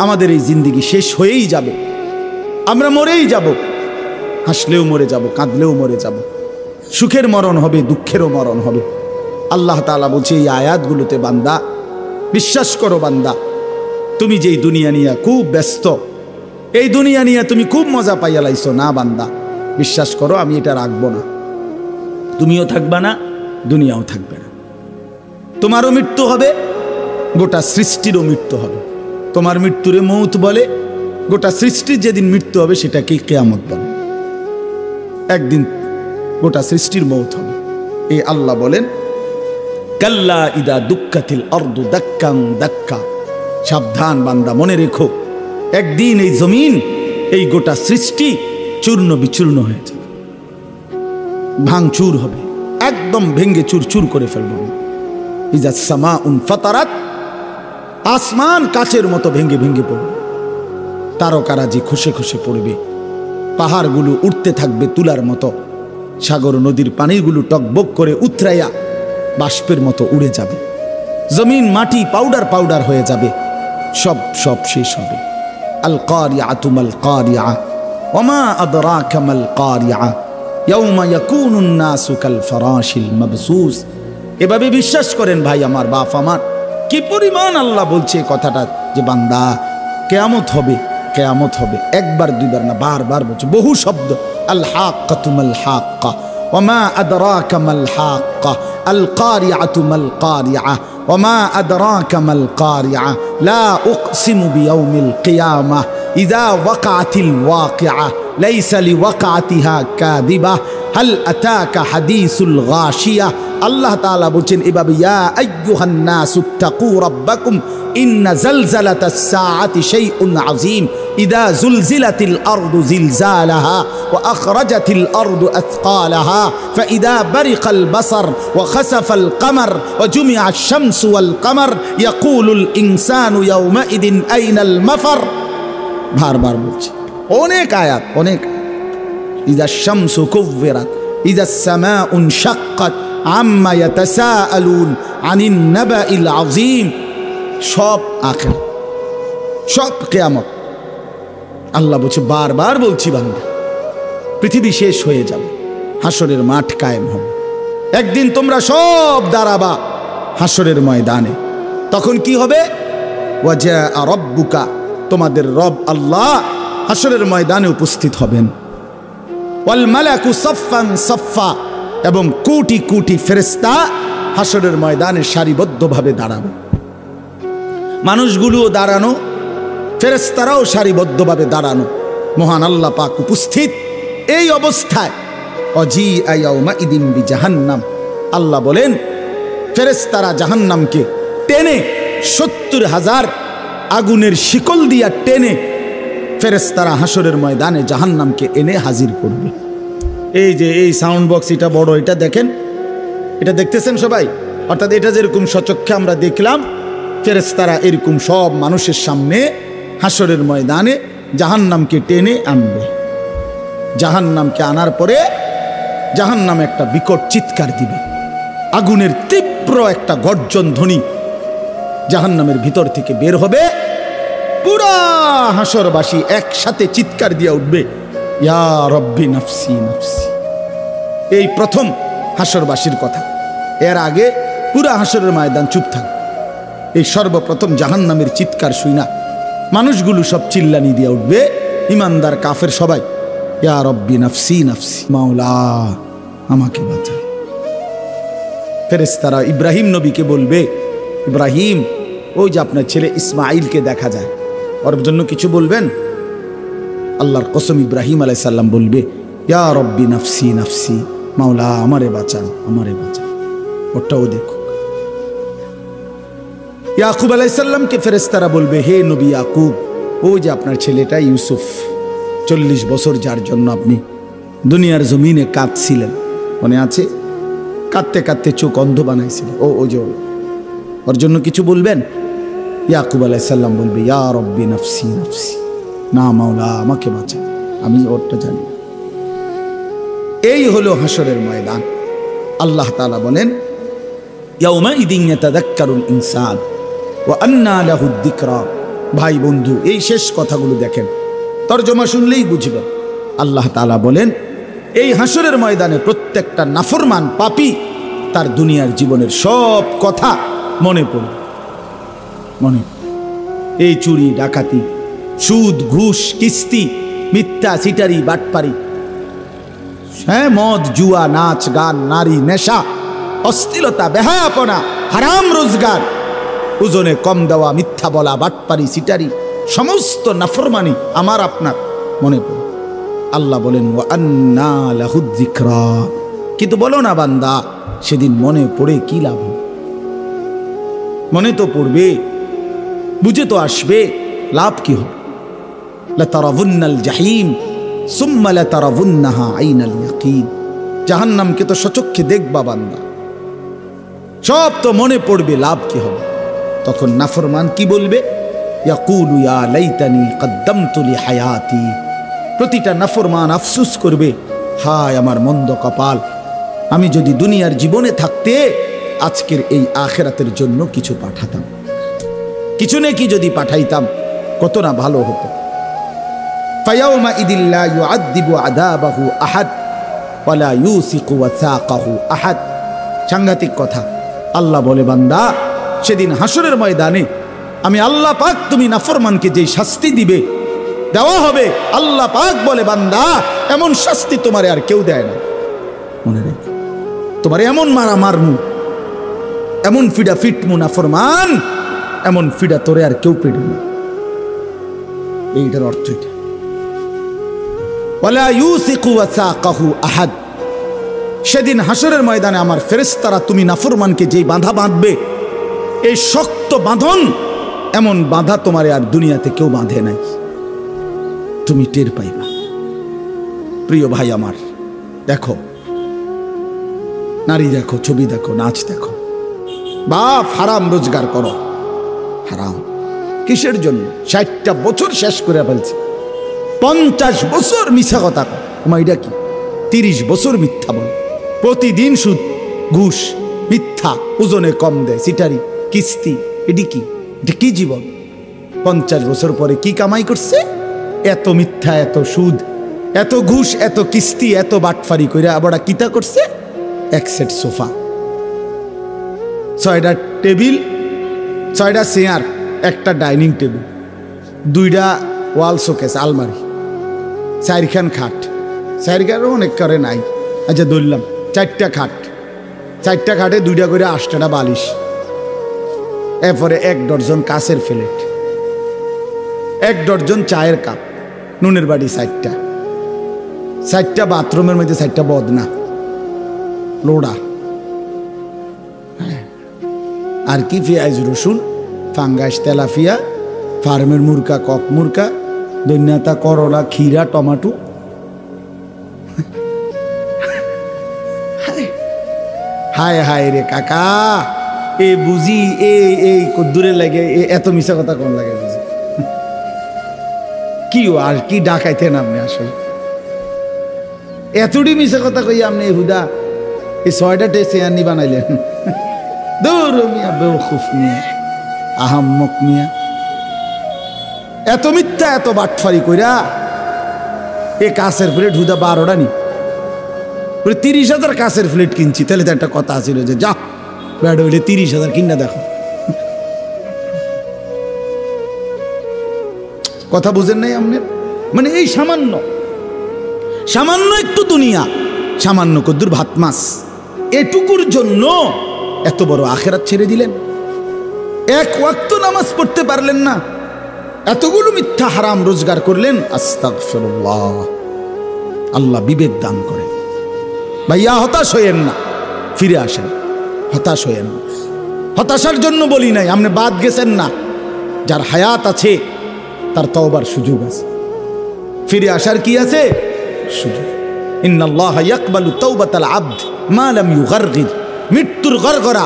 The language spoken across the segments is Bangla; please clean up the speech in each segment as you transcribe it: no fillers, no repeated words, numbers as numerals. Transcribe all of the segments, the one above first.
আমাদের এই জিন্দেগি শেষ হয়েই যাবে, আমরা মরেই যাব, হাসলেও মরে যাব, কাঁদলেও মরে যাব, সুখের মরণ হবে, দুঃখেরও মরণ হবে। আল্লাহ তাআলা বলছে এই আয়াতগুলোতে, বান্দা বিশ্বাস করো, বান্দা তুমি যেই দুনিয়া নিয়ে খুব ব্যস্ত, এই দুনিয়া নিয়ে তুমি খুব মজা পাইয়া লাইছো, না বান্দা বিশ্বাস করো আমি এটা রাখবো না, তুমিও থাকবা না, দুনিয়াও থাকবে না। তোমারও মৃত্যু হবে, গোটা সৃষ্টিরও মৃত্যু হবে। তোমার মৃত্যুরে মৌত বলে, গোটা সৃষ্টির যেদিন মৃত্যু হবে সেটাকেই কিয়ামত বলে। একদিন গোটা সৃষ্টির মৌত হবে। এই আল্লাহ বলেন, কাল্লা ইদা দুক্কাতিল আরদু দাক্কান দাক্কা, সাবধান বান্দা, মনে রেখো একদিন এই জমিন, এই গোটা সৃষ্টি চূর্ণ বিচূর্ণ হয়ে যাবে, ভাঙচুর হবে, একদম ভেঙ্গে চুরচুর করে ফেলবে। ইজা সামাউন ফাতারাত, আসমান কাচের মতো ভেঙ্গে ভেঙ্গে পড়বে, তারকারাজি খসে খসে পড়বে, পাহাড়গুলো উঠতে থাকবে তুলার মতো, সাগর নদীর পানিগুলো টকবক করে উতরাইয়া বাষ্পের মতো উড়ে যাবে, জমিন মাটি পাউডার পাউডার হয়ে যাবে, সব সব শেষ হবে। আল কারিআতু মাল কারিআ ওয়া মা আদরাকা মাল কারিআ ইয়াউমা ইয়াকুনুন নাসু কাল ফারাশিল মাবসুস। এভাবে বিশ্বাস করেন ভাই আমার, বাপ আমার, কি পরিমাণ আল্লাহ বলছে কথাটা, যে বান্দা কিয়ামত হবে, কিয়ামত হবে, একবার দুইবার না, বারবার বলছে, বহু শব্দ। আল হাক্কাতু মাল হাক্কা ওয়া মা আদরাকা মাল হাক্কা আল কারিআতু মাল কারিআ ওয়া মা আদরাকা মাল কারিআ লা উকসিমু বিয়াউমিল কিয়ামাহ ইযা ওয়াকাআতিল ওয়াকিআ লাইসা লিওয়াকাআতিহা কাযিবা হাল আতাকা হাদিসুল গাশিয়া। আল্লাহ তাআলা বলছেন এভাবে, ইয়া আইয়ুহান নাসু তাকু রাব্বাকুম ইন্না জালজালাতাস সাআতি শাইউন আযীম ইযা যুলজিলাতিল আরদু জিলজালাহা ওয়া আখরাজাতিল আরদু আথকালাহা ফাইযা বারিকাল বাসার ওয়া খাসাফাল কমর ওয়া জুমিআশ শামসু ওয়াল কমর ইয়াকুলুল ইনসানু ইয়াওমাইদিন আইনাল মাফার। বারবার বলছি, অনেক আয়াত, অনেক। ইযা শামসু কুব্বিরাত ইযা সামাউ শাক্কাত আম্মা ইয়াতাসাআলুন আনিন নাবাইল আযীম, সব আখিরাত, সব কিয়ামত। আল্লাহ বলছে, বারবার বলছি বান্দা, পৃথিবী শেষ হয়ে যাবে, হাসরের মাঠ কায়েম হবে, একদিন তোমরা সব দাঁড়াবা হাসরের ময়দানে। তখন কি হবে? ওয়াজা রাব্বুকা, তোমাদের রব আল্লাহ হাসরের ময়দানে উপস্থিত হবেন। ওয়াল মালাকু সাফফান সাফফা, এবং কোটি কোটি ফেরেশতা হাসরের ময়দানে সারিবদ্ধভাবে দাঁড়াবে। মানুষগুলোও দাঁড়ানো, ফেরেশতারাও সারিবদ্ধভাবে দাঁড়ানো, মহান আল্লাহ পাক উপস্থিত। এই অবস্থায় অজিআ ইয়াউমাইদিন বিজাহান্নাম, আল্লাহ বলেন ফেরেশতারা জাহান্নামকে টেনে ৭০,০০০ আগুনের শিকল দিয়া টেনে ফেরেশতারা হাসরের ময়দানে জাহান্নামকে এনে হাজির করবে। এই যে এই সাউন্ড বক্স, এটা বড়, এটা দেখেন, এটা দেখতেছেন সবাই, অর্থাৎ এটা যেরকম সচক্ষে আমরা দেখলাম, ফেরেশতারা এরকম সব মানুষের সামনে হাসরের ময়দানে জাহান্নামকে টেনে আনবে। জাহান্নামকে আনার পরে জাহান্নাম একটা বিকট চিৎকার দিবে, আগুনের তীব্র একটা গর্জন ধ্বনি জাহান্নামের ভিতর থেকে বের হবে। পুরা হাসরবাসী একসাথে চিৎকার দিয়ে উঠবে, ইয়া রব্বি নাফসি নাফসি। এই প্রথম হাসরবাসীর কথা। এর আগে পুরা হাসরের ময়দান চুপ থাকে। এই সর্বপ্রথম জাহান্নামের চিৎকার শুই না মানুষগুলো সব চিল্লানি দিয়ে উঠবে, ইমানদার কাফের সবাই, ইয়া রব্বি নাফসি নাফসি, মাওলা আমাকে বাঁচা। ফেরেশতারা ইব্রাহিম নবীকে বলবে, ইব্রাহিম, ওই যে আপনার ছেলে ইসমাইলকে দেখা যায়, ওর জন্য কিছু বলবেন? আল্লাহর কসম, ইব্রাহিম আলাইহিস সালাম বলবে, ইয়া রব্বি নাফসি নাফসি, মাওলা আমারে বাঁচান, আমারে বাঁচান, ওটাও দেখো। ইয়াকুব আলাইহিস সালামকে ফেরেশতারা বলবে, হে নবী ইয়াকুব, ওই যে আপনার ছেলেটা ইউসুফ, 40 বছর যার জন্য আপনি দুনিয়ার জমিনে কাঁদছিলেন, মনে আছে? কাঁদতে কাঁদতে চোখ অন্ধ বানাইছিলেন, ওই যে ওর জন্য কিছু বলবেন? ইয়াকুব আলাইহিস সালাম বলবে, ইয়া রব্বি নাফসি নাফসি, না মাওলা আমাকে বাঁচান, আমি ওরটা জানি। এই হলো হাসরের ময়দান। আল্লাহ তাআলা বলেন, ইয়াউমাইদিন ইয়াতাযাক্কারুল ইনসান ওয়া আন্না লাহুদ যিকরা ভাই বন্ধু, এই শেষ কথাগুলো দেখেন, তর্জমা শুনলেই বুঝবেন। আল্লাহ তাআলা বলেন, এই হাসরের ময়দানে প্রত্যেকটা নাফরমান পাপী তার দুনিয়ার জীবনের সব কথা মনে পড়বে। এই চুরি ডাকাতি, সুদ ঘুষ কিস্তি, মিথ্যা সিটারি বাটপারি, হ্যাঁ, মদ জুয়া নাচ গান নারী নেশা অশ্লীলতা বেহায়াপনা হারাম রোজগার, ওজনে কম দেওয়া, মিথ্যা বলা, বাটপারি সিটারি, সমস্ত নাফরমানি আমার আপনার মনে পড়ে। আল্লাহ বলেন, ওয়া আন্না লাহুদ যিকরা, কিন্তু বলো না বান্দা, সেদিন মনে পড়ে কি লাভ? মনে তো পড়বে, বুঝে তো আসবে, লাভ কি হবে? লাতারাবুন্নাল জাহিম সুম্মা লাতারাবুন্নাহা আইনাল ইয়াকিন, জাহান্নামকে তো সচক্ষে দেখবা বান্দা, সব তো মনে পড়বে, লাভ কি হবে? তখন নাফরমান কি বলবে? ইয়াকুলু ইয়া লাইতানি কদ্দামতু লিহায়াতি, প্রতিটা নাফরমান আফসোস করবে, হায় আমার মন্দ কপাল, আমি যদি দুনিয়ার জীবনে থাকতে আজকের এই আখিরাতের জন্য কিছু পাঠাতাম, কিছু নাকি যদি পাঠাইতাম কত না ভালো হতো। ফায়াউমা ইদিল্লা ইউআযযিবু আযাবাহু আহাদ ওয়ালা ইউসিকু ওয়াসাকাহু আহাদ। সাংঘাতিক কথা। আল্লাহ বলে, বান্দা, সেদিন হাসরের ময়দানে আমি আল্লাহ পাক তুমি নাফরমানকে যেই শাস্তি দিবে দেওয়া হবে, আল্লাহ পাক বলে, বান্দা, এমন শাস্তি তোমারে আর কেউ দেয় না। মনে রেখো, তোমারে এমন মারা মারমু, এমন ফিডা ফিটমু নাফরমান, এমন ফিডা তোরে আর কেউ পেড়ে না। এইটার অর্থ এটা। ওয়ালা ইউসিকু ওয়াসাকাহু আহাদ, সেদিন হাসরের ময়দানে আমার ফেরেশতারা তুমি নাফরমানকে যেই বাঁধা বাঁধবে, এই শক্ত বাঁধন, এমন বাঁধা তোমারে আর দুনিয়াতে কেউ বাঁধে নাই, তুমি টের পাইবা। প্রিয় ভাই আমার, দেখো নারী দেখো, ছবি দেখো, নাচ দেখো, বাপ হারাম রোজগার করো, হারাম কিসের জন্য? 60টা বছর শেষ করে ফেলছে, 50 বছর মিথ্যা কথা কয়, এটা কি? 30 বছর মিথ্যা বল, প্রতিদিন সুদ ঘুষ মিথ্যা, ওজনে কম দেয়, সিটারি কিস্তি, এটি কি? এটা কি জীবন? 50 বছর পরে কি কামাই করছে? এত মিথ্যা, এত সুদ, এত ঘুষ, এত কিস্তি, এত বাটফারি করে আবার কিতা করছে? 1 সেট সোফা, 6টা টেবিল, 6টা চেয়ার, একটা ডাইনিং টেবিল, 2টা ওয়াল শোকেস আলমারি, 4খান খাট, 4খানও অনেক করে নাই, আচ্ছা ধরলাম 4টা খাট, 4টা খাটে 2টা করে 8টা বালিশ, এরপরে 1 ডজন কাঁচের প্লেট, 1 ডজন চায়ের কাপ, নুনের বাটি 4টা, 4টা বাথরুমের মধ্যে 4টা বদনা লোড়া, আর কি পেঁয়াজ রসুন ফাঙ্গাস তেলাপিয়া, ফার্মের মুরকা, কক মুরকা, দৈন্যাতা, করলা, ক্ষীরা, টমাটো। হায় হায় রে কাকা, এ বুঝি এই কদ্দুরে লাগে, এত মিশা কথা কোন লাগে বুঝি? কি আর কি ডাকাইতেন আপনি? আসলে এতটি মিশা কথা কই আপনি হুদা এই 6টা চেয়ার নি বানাইলেন? দূর মিয়া, বেওকুফ মিয়া, আহাম্মক মিয়া, এত মিথ্যা, এত বাটফারি কইরা এ কাঁচের প্লেট হুদা 12টা নি, 30,000 কাঁচের প্লেট কিনছি, তাহলে তো একটা কথা ছিল যে যা ব্যাড হইলে 30,000 কিনা দেখো। কথা বুঝেন নাই আপনি? মানে এই সামান্য সামান্য একটু দুনিয়া, সামান্য কদ্দুর ভাত মাছ, এটুকুর জন্য এত বড় আখেরাত ছেড়ে দিলেন। 1 ওয়াক্ত নামাজ পড়তে পারলেন না, এতগুলো মিথ্যা হারাম রোজগার করলেন। আস্তাগফিরুল্লাহ, আল্লাহ বিবেক দান করেন। ভাইয়া হতাশ হইয়েন না, ফিরে আসেন, হতাশ হইয়েন না। হতাশার জন্য বলি নাই, আপনি বাদ গেছেন না। যার হায়াত আছে তার তওবার সুযোগ আছে, ফিরে আসার কি আছে? সুযোগ। ইন্নাল্লাহা ইয়াকবালু তাওবাতাল আবদ মা লাম ইউগারগির, মৃত্যুর গরগরা,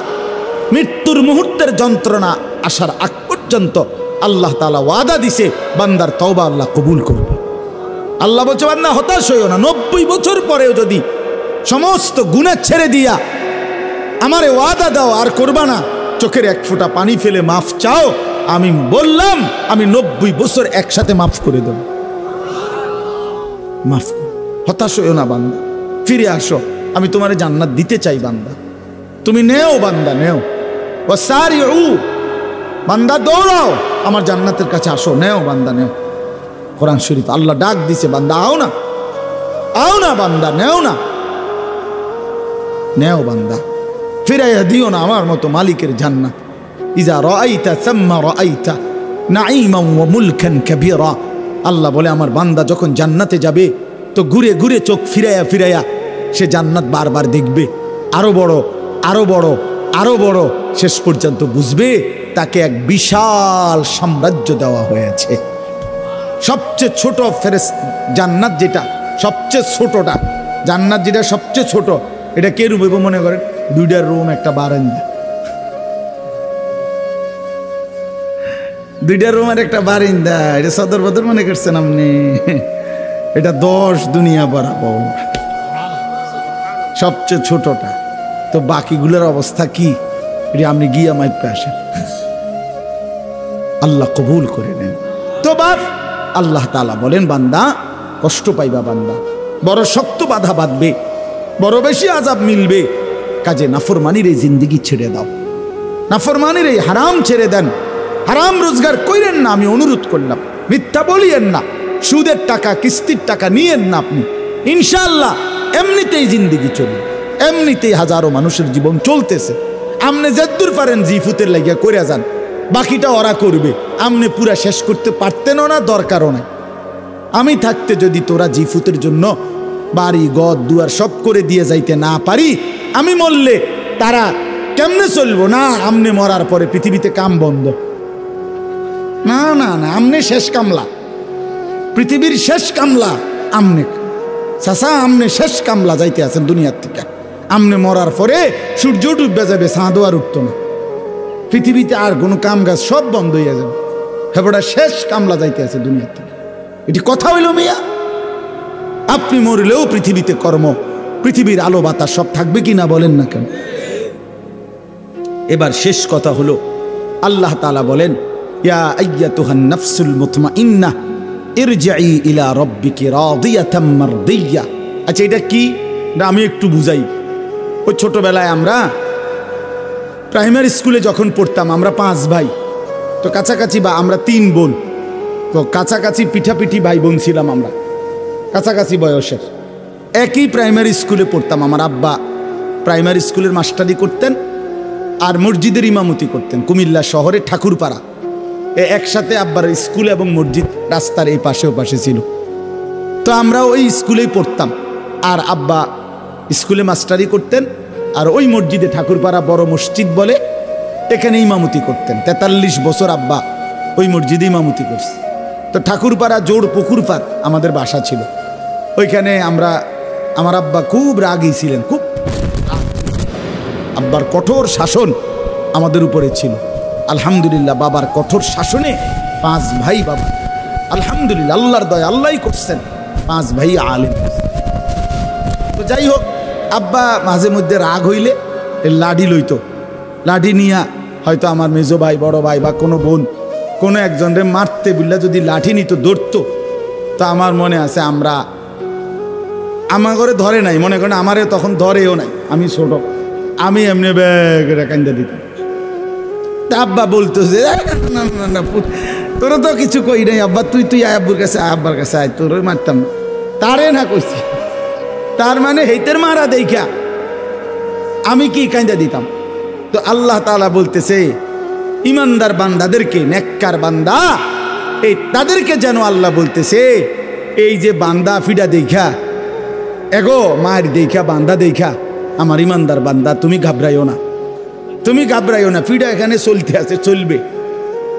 মৃত্যুর মুহূর্তের যন্ত্রণা আসার আগ পর্যন্ত আল্লাহ তাআলা ওয়াদা দিছে বান্দার তওবা আল্লাহ কবুল করবে। আল্লাহ বলছে, বান্দা হতাশ হইও না, 90 বছর পরেও যদি সমস্ত গুনাহ ছেড়ে দিয়া আমারে ওয়াদা দাও আর করবা না, চোখের 1 ফোঁটা পানি ফেলে মাফ চাও, আমি বললাম আমি 90 বছর একসাথে মাফ করে দেব। মাফ, হতাশ হইও না বান্দা, ফিরে আসো, আমি তোমারে জান্নাত দিতে চাই বান্দা, তুমি নেও বান্দা, নেও। ওয়াসারিউ, বান্দা দৌড়াও, আমার জান্নাতের কাছে আসো, নেও বান্দা, নেও। কোরআন শরীফ আল্লাহ ডাক দিছে, বান্দা আও না, আও না বান্দা, নেও না, নেও বান্দা, ফিরাইয়া দিও না আমার মতো মালিকের জান্নাত। ইজা রাআইতা সাম্মা রাআইতা নাঈমান ওয়া মুলকান কাবীরা। আল্লাহ বলে আমার বান্দা যখন জান্নাতে যাবে তো ঘুরে ঘুরে চোখ ফিরাইয়া ফিরাইয়া সে জান্নাত বারবার দেখবে, আরো বড়, আরো বড়, আরো বড়, শেষ পর্যন্ত বুঝবে তাকে এক বিশাল সাম্রাজ্য দেওয়া হয়েছে। সবচেয়ে ছোট জান্নাত যেটা, সবচেয়ে ছোটটা জান্নাত যেটা সবচেয়ে ছোট, এটা কে রুম? মনে করেন 2টা রুম, একটা বারান্দা, 2টা রুম আর একটা বারান্দা, এটা সদর বদর মনে করছেন আপনি? এটা 10 দুনিয়া বরাবর সবচেয়ে ছোটটা। তো বাকিগুলোর অবস্থা কি, এটা আপনি গিয়া মাইপে আসেন, আল্লাহ কবুল করে নেন। তো বাপ আল্লাহ তাআলা বলেন বান্দা কষ্ট পাইবা, বান্দা বড় শক্ত বাধা বাঁধবে, বড় বেশি আযাব মিলবে, কাজে নাফরমানির এই জিন্দেগি ছেড়ে দাও, নাফরমানির এই হারাম ছেড়ে দেন, হারাম রোজগার কইরেন না, আমি অনুরোধ করলাম, মিথ্যা বলিয়েন না, সুদের টাকা কিস্তির টাকা নিয়েন না আপনি, ইনশাআল্লাহ এমনিতেই জিন্দেগি চলবে, এমনিতেই হাজারো মানুষের জীবন চলতেছে। আপনি যদ্দূর পারেন জিফুতের লাগিয়া করে যান, বাকিটা ওরা করবে, আপনি পুরা শেষ করতে পারতেনও না, দরকারও নাই। আমি থাকতে যদি তোরা জিফুতের জন্য বাড়ি ঘর দুয়ার সব করে দিয়ে যাইতে না পারি, আমি মরলে তারা কেমনে চলবো? না, আমনে মরার পরে পৃথিবীতে কাম বন্ধ, না না না, আমনে শেষ কামলা, পৃথিবীর শেষ কামলা আমনে, চাচা আমনে শেষ কামলা, যাইতে আছেন দুনিয়ার থেকে। আমনে মরার পরে সূর্য ডুবে যাবে, চাঁদও আর উঠতো না, পৃথিবীতে আর কোনো কাম কাজ সব বন্ধ হইয়া যাবে, হেবড়া শেষ কামলা যাইতে আছে দুনিয়ার থেকে। এটি কথা হইল মিয়া? আপনি মরলেও পৃথিবীতে কর্ম, পৃথিবীর আলো বাতাস সব থাকবে কিনা বলেন না কেন? এবার শেষ কথা হলো আল্লাহ তাআলা বলেন ইয়া আইয়াতুহান নাফসুল মুতমাইন্নাহ ইরজিই ইলা রাব্বিকি রাদিয়াতাম মারদিয়া। আচ্ছা এটা কি, আমি একটু বুঝাই। ওই ছোটবেলায় আমরা প্রাইমারি স্কুলে যখন পড়তাম, আমরা 5 ভাই, তো কাছাকাছি, বা আমরা 3 বোন, তো কাছাকাছি পিঠাপিঠি ভাই বোন ছিলাম আমরা, কাছাকাছি বয়সের, একই প্রাইমারি স্কুলে পড়তাম। আমার আব্বা প্রাইমারি স্কুলের মাস্টারি করতেন আর মসজিদের ইমামতি করতেন কুমিল্লা শহরে ঠাকুরপাড়া। একসাথে আব্বার স্কুল এবং মসজিদ রাস্তার এই পাশে ও পাশে ছিল। তো আমরা ওই স্কুলেই পড়তাম, আর আব্বা স্কুলে মাস্টারি করতেন আর ওই মসজিদে ঠাকুরপাড়া বড় মসজিদ বলে, এখানে ইমামতি করতেন। 43 বছর আব্বা ওই মসজিদে ইমামতি করছে। তো ঠাকুরপাড়া জোড় পুকুর পাড় আমাদের বাসা ছিল, ওইখানে আমরা, আমার আব্বা খুব রাগী ছিলেন, খুব আব্বার কঠোর শাসন আমাদের উপরে ছিল। আলহামদুলিল্লাহ বাবার কঠোর শাসনে 5 ভাই, বাবা আলহামদুলিল্লাহ আল্লাহর দয়া, আল্লাহই করছেন, 5 ভাই আলেম। তো যাই হোক, আব্বা মাঝে মধ্যে রাগ হইলে লাঠি লইতো, লাঠি নিয়া হয়তো আমার মেজো ভাই, বড় ভাই বা কোনো বোন কোনো একজনরে মারতে বললে যদি লাঠি নিত, ধরতো, তো আমার মনে আছে আমরা, আমার ঘরে ধরে নাই, মনে করেন আমারে তখন ধরেও নাই, আমি ছোট, আমি এমনি ব্যাগটা কান্দা দিতাম। তা আব্বা বলতো যে তোরা তো কিছু কই নাই আব্বা, তুই আব্বুর কাছে, আব্বার কাছে আয়, তোর মারতাম না, তারে না কইছি, তার মানে হেইতের মারা দেখা আমি কি কান্দা দিতাম। তো আল্লাহ তাআলা বলতেছে ইমানদার বান্দাদেরকে, নেককার বান্দা, এই তাদেরকে যেন আল্লাহ বলতেছে, এই যে বান্দা ফিডা দেখা, এগো মায়ের দেখা, বান্দা দেখা, আমার ইমানদার বান্দা তুমি ঘাবড়াইও না, তুমি ঘাবড়াইও না, ফিডা এখানে চলতে আছে, চলবে,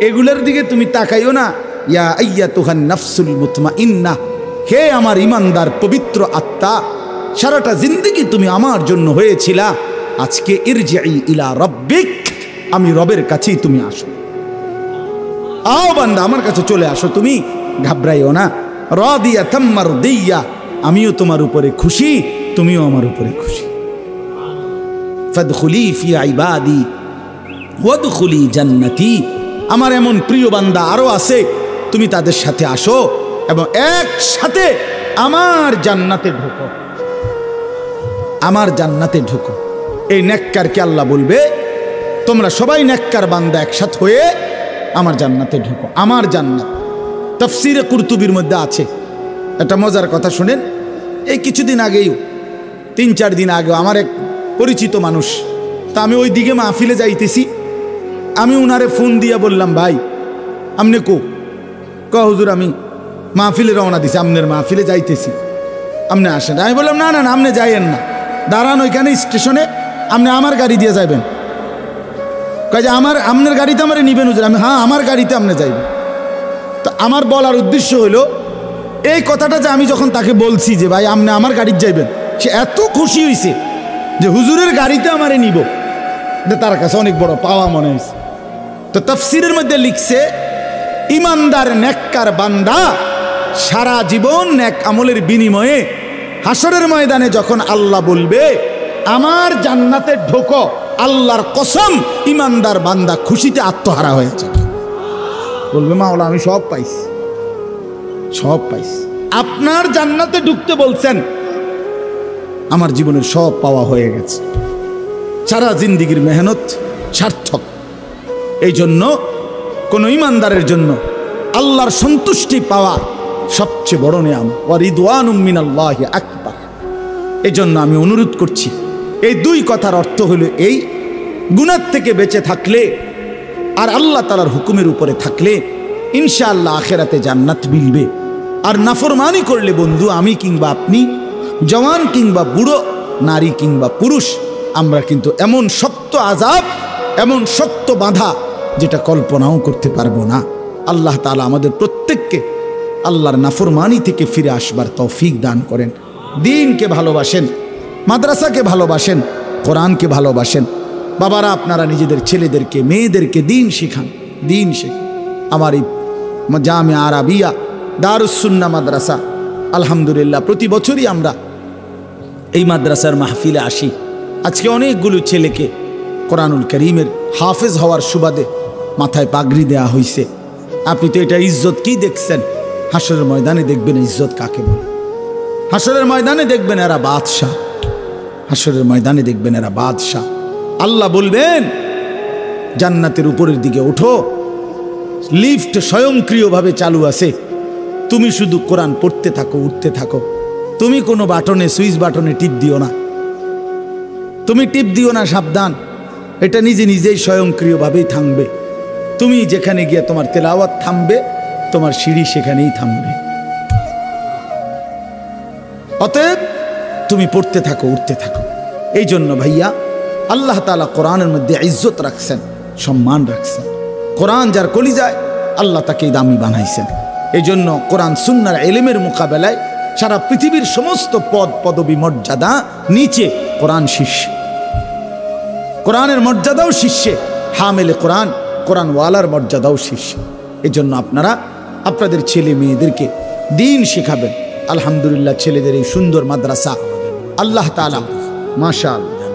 এগুলোর দিকে তুমি তাকাইও না। ইয়া আইয়াতুহান নাফসুল মুতমাইন্নাহ, হে আমার ইমানদার পবিত্র আত্মা, সারাটা জিন্দেগি তুমি আমার জন্য হয়েছিলা, আজকে ইরজিই ইলা রাব্বিক, আমি রবের কাছেই তুমি আসো, আও বান্দা আমার কাছে চলে আসো, তুমি ঘাবড়াইও না। রাদিয়াতাম মারদিয়া, আমিও তোমার উপরে খুশি, তুমিও আমার উপরে খুশি। ফাদখুলি ফি ইবাদি ওয়াদখুলি জান্নাতি, আমার এমন প্রিয় বান্দা আরো আছে, তুমি তাদের সাথে আসো এবং একসাথে আমার জান্নাতে ঢোকো, আমার জান্নাতে ঢোকো। এই নেককারকে আল্লাহ বলবে তোমরা সবাই নেককার বান্দা একসাথে হয়ে আমার জান্নাতে ঢোকো। আমার জান্নাত তাফসীরে কুরতুবির মধ্যে আছে। একটা মজার কথা শুনেন। এই কিছুদিন আগেও 3-4 দিন আগে আমার এক পরিচিত মানুষ, তা আমি ওই দিকে মাহফিলে যাইতেছি, আমি উনারে ফোন দিয়া বললাম ভাই আমনে ক হুজুর আমি মাহফিলে রওনা দিছি, আমনের মাহফিলে যাইতেছি, আপনি আসেন। আমি বললাম না না না আপনি যাইয়েন না, দাঁড়ান ওইখানে স্টেশনে, আপনি আমার গাড়ি দিয়ে যাবেন। কাজে আপনার গাড়িতে আমার নিবেন হুজুর? আমি হ্যাঁ আমার গাড়িতে আপনি যাইবেন। তো আমার বলার উদ্দেশ্য হলো এই কথাটা যে আমি যখন তাকে বলছি যে ভাই আপনি আমার গাড়িতে যাইবেন, সে এত খুশি হয়েছে যে হুজুরের গাড়িতে আমারে নিব, এটা তার কাছে অনেক বড় পাওয়া মনে হয়েছে। তো তাফসীরের মধ্যে লিখছে ইমানদার নেককার বান্দা সারা জীবন নেক আমলের বিনিময়ে হাসরের ময়দানে যখন আল্লাহ বলবে আমার জান্নাতে ঢোকো, আল্লাহর কসম ইমানদার বান্দা খুশিতে আত্মহারা হয়ে যাবে, বলবে মাওলা আমি সব পাইছি, সব পাইছি। আপনার জান্নাতে ঢুকতে বলছেন, আমার জীবনের সব পাওয়া হয়ে গেছে, সারা জিন্দেগির মেহনত সার্থক। এই জন্য কোন ইমানদারের জন্য আল্লাহর সন্তুষ্টি পাওয়া সবচেয়ে বড় নিয়ামত। ওয়া রিদওয়ানুম মিনাল্লাহি আকবার। এই জন্য আমি অনুরোধ করছি, এই 2 কথার অর্থ হলো এই, গুনাহ থেকে বেঁচে থাকলে আর আল্লাহ তাআলার হুকুমের উপরে থাকলে ইনশাআল্লাহ আখিরাতে জান্নাত মিলবে। আর নাফরমানি করলে বন্ধু আমি কিংবা আপনি, জওয়ান কিংবা বুড়ো, নারী কিংবা পুরুষ, আমরা কিন্তু এমন শক্ত আযাব, এমন শক্ত বাধা যেটা কল্পনাও করতে পারবো না। আল্লাহ তাআলা আমাদের প্রত্যেককে আল্লাহর নাফরমানি থেকে ফিরে আসবার তৌফিক দান করেন। দ্বীনকে ভালোবাসেন, মাদ্রাসাকে ভালোবাসেন, কোরআনকে ভালোবাসেন। বাবারা আপনারা নিজেদের ছেলেদেরকে মেয়েদেরকে দ্বীন শিখান, দ্বীন শেখান। আমার এই জামিয়া আরাবিয়া দারুস সুন্নাহ মাদ্রাসা আলহামদুলিল্লাহ প্রতি বছরই আমরা এই মাদ্রাসার মাহফিলে আসি। আজকে অনেকগুলো ছেলেকে কোরআনুল কারীমের হাফেজ হওয়ার সুবাদে মাথায় পাগড়ি দেয়া হয়েছে। আপনি তো এটা ইজ্জত কি দেখছেন? হাসরের ময়দানে দেখবেন ইজ্জত কাকে বলে। হাসরের ময়দানে দেখবেন এরা বাদশাহ, হাসরের ময়দানে দেখবেন এরা বাদশাহ। আল্লাহ বলবেন জান্নাতের উপরের দিকে ওঠো, লিফট স্বয়ংক্রিয়ভাবে চালু আছে, তুমি শুধু কোরআন পড়তে থাকো, উঠতে থাকো। তুমি কোনো বাটনে, সুইচ বাটনে টিপ দিও না, তুমি টিপ দিও না, সাবধান, এটা নিজে নিজেই স্বয়ংক্রিয়ভাবেই থামবে। তুমি যেখানে গিয়ে তোমার তেলাওয়াত থামবে, তোমার সিঁড়ি সেখানেই থামবে। অতএব তুমি পড়তে থাকো, উঠতে থাকো। এই জন্য ভাইয়া আল্লাহ তাআলা কোরআনের মধ্যে ইজ্জত রাখছেন, সম্মান রাখছেন। কোরআন যার কলিজায় আল্লাহ তাকেই দামি বানাইছেন। এই জন্য কোরআন সুন্নাহর ইলমের মোকাবেলায় সারা পৃথিবীর সমস্ত পদ পদবী মর্যাদা নিচে, কোরআন শীর্ষে। কোরআনের মর্যাদাও শীর্ষে, হামেলে কোরআন, কোরআনওয়ালার মর্যাদাও শীর্ষে। এই জন্য আপনারা আপনাদের ছেলে মেয়েদেরকে দ্বীন শেখাবেন। আলহামদুলিল্লাহ ছেলেদের এই সুন্দর মাদ্রাসা আল্লাহ তাআলা মাশাআল্লাহ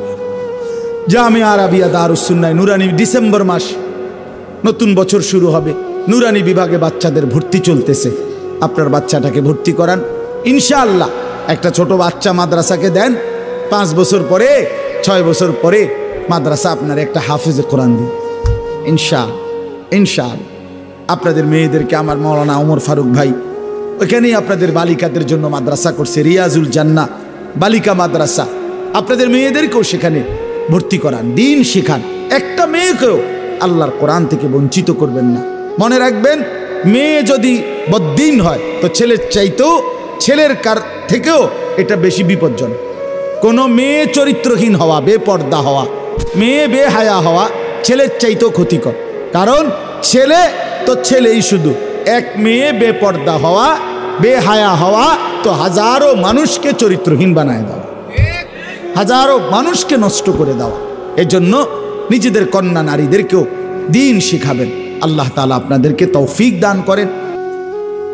জামিয়া আরাবিয়া দারুস সুন্নাহ নুরানি, ডিসেম্বর মাস নতুন বছর শুরু হবে, নুরানি বিভাগে বাচ্চাদের ভর্তি চলতেছে। আপনার বাচ্চাটাকে ভর্তি করান ইনশাআল্লাহ। একটা ছোট বাচ্চা মাদ্রাসাকে দেন, 5 বছর পরে 6 বছর পরে মাদ্রাসা আপনার একটা হাফেজে কোরআন দিন ইনশাআল্লাহ। ইনশাআল্লাহ আপনাদের মেয়েদেরকে আমার মাওলানা ওমর ফারুক ভাই ওইখানেই আপনাদের বালিকাদের জন্য মাদ্রাসা করছে, রিয়াজুল জান্নাহ বালিকা মাদ্রাসা। আপনাদের মেয়েদেরকেও সেখানে ভর্তি করান, দ্বীন শেখান। একটা মেয়েকেও আল্লাহর কোরআন থেকে বঞ্চিত করবেন না। মনে রাখবেন, মেয়ে যদি বদ্দীন হয় তো ছেলের চাইতেও, ছেলের কার থেকেও এটা বেশি বিপজ্জনক। কোনো মেয়ে চরিত্রহীন হওয়া, বেপর্দা হওয়া, মেয়ে বেহায়া হওয়া ছেলের চাইতেও ক্ষতিকর। কারণ ছেলে তো ছেলেই শুধু, এক মেয়ে বেপর্দা হওয়া, বেহায়া হওয়া তো হাজারো মানুষকে চরিত্রহীন বানায় দেওয়া, হাজারো মানুষকে নষ্ট করে দেওয়া। এজন্য নিজেদের কন্যা নারীদেরকেও দ্বীন শিখাবেন। আল্লাহ তাআলা আপনাদেরকে তৌফিক দান করেন।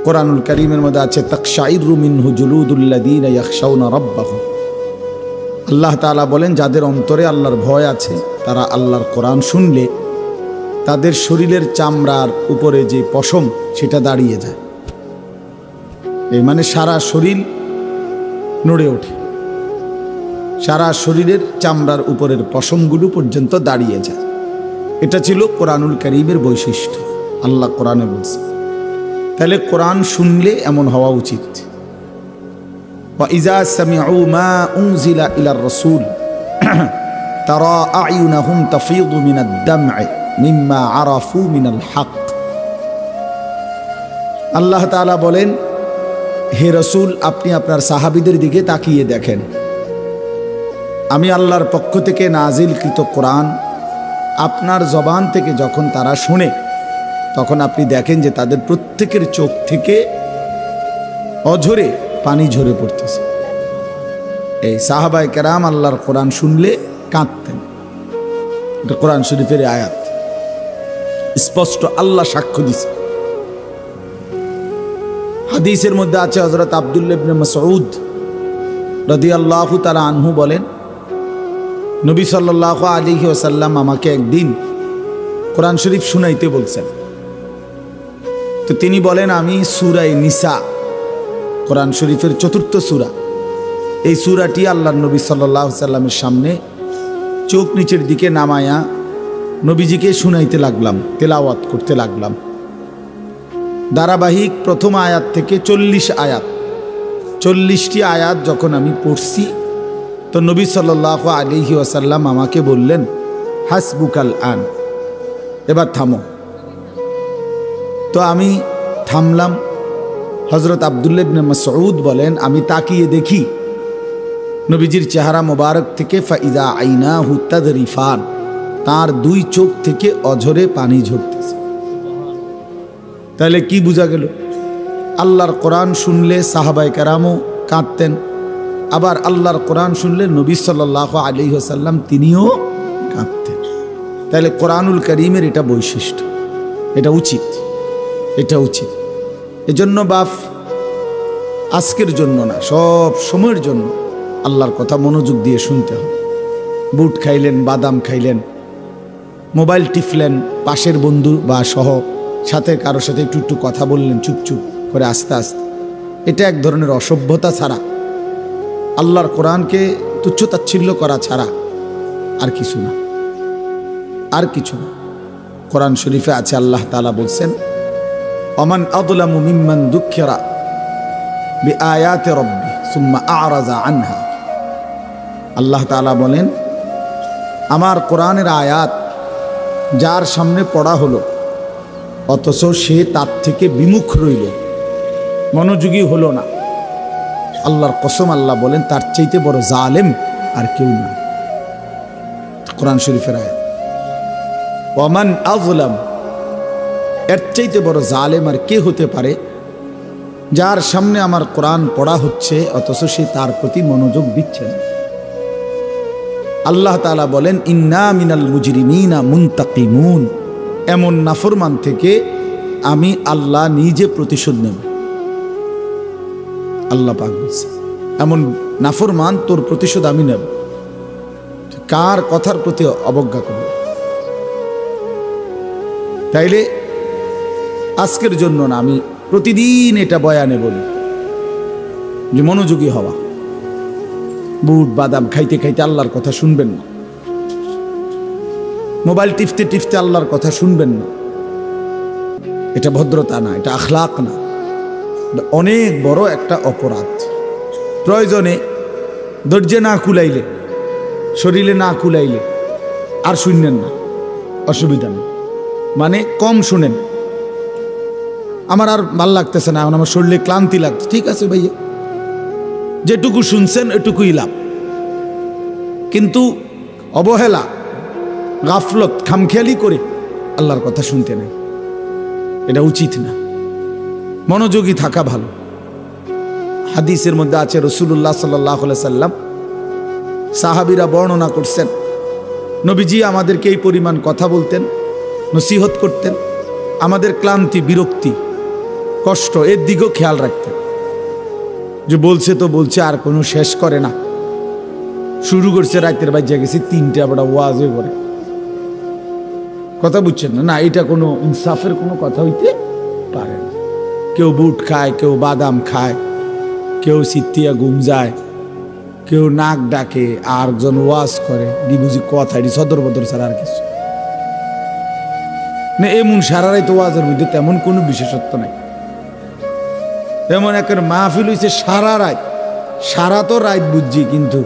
কোরআনুল কারীমের মধ্যে আছে তাকশাইরু মিনহু জুলুদুল্লাযীনা ইয়াখশাউনা রাব্বাহুম। আল্লাহ তাআলা বলেন যাদের অন্তরে আল্লাহর ভয় আছে তারা আল্লাহর কোরআন শুনলে তাদের শরীরের চামড়ার উপরে যে পশম সেটা দাঁড়িয়ে যায়। এই মানে সারা শরীর নড়ে ওঠে, সারা শরীরের চামড়ার উপরের পশমগুলো পর্যন্ত দাঁড়িয়ে যায়। এটা ছিল কোরআনুল কারীমের বৈশিষ্ট্য, আল্লাহ কোরআনে বলছে। তাহলে কোরআন শুনলে এমন হওয়া উচিত। وَإِذَا سَمِعُوا مَا أُنزِلَ إِلَى الرَّسُولِ تَرَى أَعْيُنَهُمْ تَفِيضُ مِنَ الدَّمْعِ مِمَّا عَرَفُوا مِنَ الْحَقِّ। আল্লাহ তাআলা বলেন, হে রাসূল, আপনি আপনার সাহাবীদের দিকে তাকিয়ে দেখেন, আমি আল্লাহর পক্ষ থেকে নাজিলকৃত কোরআন আপনার জবান থেকে যখন তারা শুনে, তখন আপনি দেখেন যে তাদের প্রত্যেকের চোখ থেকে অঝরে পানি ঝরে পড়তেছে। এই সাহাবায়ে কেরাম আল্লাহর কোরআন শুনলে কাঁদতেন। এটা কোরআন শরীফের আয়াত, স্পষ্ট আল্লাহ সাক্ষ্য দিছে। হাদিসের মধ্যে আছে, হযরত আব্দুল্লাহ ইবনে মাসউদ রাদিয়াল্লাহু তাআলা আনহু বলেন, নবী সাল্লাল্লাহু আলাইহি ওয়াসাল্লাম আমাকে একদিন কোরআন শরীফ শুনাইতে বলছেন। তো তিনি বলেন, আমি সূরা নিসা, কোরআন শরীফের ৪র্থ সূরা, এই সূরাটি আল্লাহর নবী সাল্লাল্লাহু আলাইহি ওয়াসাল্লামের সামনে চোখ নিচের দিকে নামায়া নবীজিকে শুনাইতে লাগলাম, তেলাওয়াত করতে লাগলাম। ধারাবাহিক প্রথম আয়াত থেকে 40 আয়াত, 40টি আয়াত যখন আমি পড়ছি, তো নবী সাল্লাল্লাহু আলাইহি ওয়াসাল্লাম আমাকে বললেন, হাসবুকাল আন, এবার থামো। তো আমি থামলাম। হযরত আব্দুল্লাহ ইবনে মাসউদ বলেন, আমি তাকিয়ে দেখি নবীজির চেহারা মোবারক থেকে ফাইদা আইনাহু তাদরিফান, তার 2 চোখ থেকে অঝরে পানি ঝরতেছে। তাহলে কি বোঝা গেল? আল্লাহর কোরআন শুনলে সাহাবায়ে কেরামও কাঁদতেন, আবার আল্লাহর কোরআন শুনলে নবী সাল্লাল্লাহু আলাইহি ওয়াসাল্লাম তিনিও কাঁদতেন। তাহলে কোরআনুল কারীমের এটা বৈশিষ্ট্য, এটা উচিত, এটা উচিত। এজন্য বাপ, আজকের জন্য না, সব সময়ের জন্য আল্লাহর কথা মনোযোগ দিয়ে শুনতে হবে। বুট খাইলেন, বাদাম খাইলেন, মোবাইল টিপলেন, পাশের বন্ধু বা সহ সাথে কারোর সাথে একটু একটু কথা বললেন চুপ চুপ করে আস্তে আস্তে, এটা এক ধরনের অসভ্যতা ছাড়া, আল্লাহর কোরআনকে তুচ্ছতাচ্ছিল্য করা ছাড়া আর কিছু না, আর কিছু না। কোরআন শরীফে আছে, আল্লাহ তাআলা বলছেন, ওমান আযলামু মিম্মান যুক্কিরা বিআয়াতি রাব্বি সুম্মা আ'রাযা আনহা। আল্লাহ তাআলা বলেন, আমার কোরআনের আয়াত যার সামনে পড়া হলো অথচ সে তার থেকে বিমুখ রইল, মনোযোগী হলো না, আল্লাহর কসম আল্লাহ বলেন তার চাইতে বড় জালেম আর কেউ না। কোরআন শরীফের আয়াত, ওমান আযলাম, এর চাইতে বড় জালেম আর কে হতে পারে যার সামনে আমার কোরআন পড়া হচ্ছে অথচ সে তার প্রতি মনোযোগ দিচ্ছে না। আল্লাহ তাআলা বলেন, ইন্না মিনাল মুজরিমিনা মুনতাকিমুন, এমন নাফরমান থেকে আমি আল্লাহ নিজে প্রতিশোধ নেব। আল্লাহ পাক বলছে, এমন নাফরমান, তোর প্রতিশোধ আমি নেব। কার কথার প্রতি অবজ্ঞা করবে? তাইলে আজকের জন্য না, আমি প্রতিদিন এটা বয়ানে বলি যে মনোযোগী হওয়া। বুট বাদাম খাইতে খাইতে আল্লাহর কথা শুনবেন না, মোবাইল টিপতে টিপতে আল্লাহর কথা শুনবেন না। এটা ভদ্রতা না, এটা আখলাক না, এটা অনেক বড় একটা অপরাধ। প্রয়োজনে ধৈর্যে না কুলাইলে, শরীরে না কুলাইলে আর শুনবেন না, অসুবিধা নেই, মানে কম শুনেন। আমার আর ভাল লাগতেছে না, এখন আমার শরীরে ক্লান্তি লাগছে, ঠিক আছে ভাইয়া, যেটুকু শুনছেন এটুকুই লাভ। কিন্তু অবহেলা, গাফলত, খামখেয়ালি করে আল্লাহর কথা শুনতে নেই, এটা উচিত না। মনোযোগী থাকা ভালো। হাদিসের মধ্যে আছে, রাসূলুল্লাহ সাল্লাল্লাহু আলাইহি সাল্লাম, সাহাবীরা বর্ণনা করছেন, নবীজি আমাদেরকে এই পরিমাণ কথা বলতেন, নসিহত করতেন, আমাদের ক্লান্তি, বিরক্তি, কষ্ট এর দিকেও খেয়াল রাখতেন। যে বলছে তো বলছে, আর কোনো শেষ করে না, শুরু করছে রাতের বাজে গেছে 3টা, বড় ওয়াজে করে কথা বুঝছেন না? না, এটা কোনো ইনসাফের কোনো কথা হইতে পারে না। কেউ বুট খায়, কেউ বাদাম খায়, কেউ সিত্তিয়া ঘুম যায়, কেউ নাক ডাকে, আর একজন ওয়াজ করে, বুঝি কথা এটি সদর বদর ছাড়া আর কিছু না। এমন সারারাই তো ওয়াজের মধ্যে তেমন কোনো বিশেষত্ব নাই। এমন একটা মাহফিল হয়েছে সারা রাত, সারা তো রাত বুঝছি, কিন্তু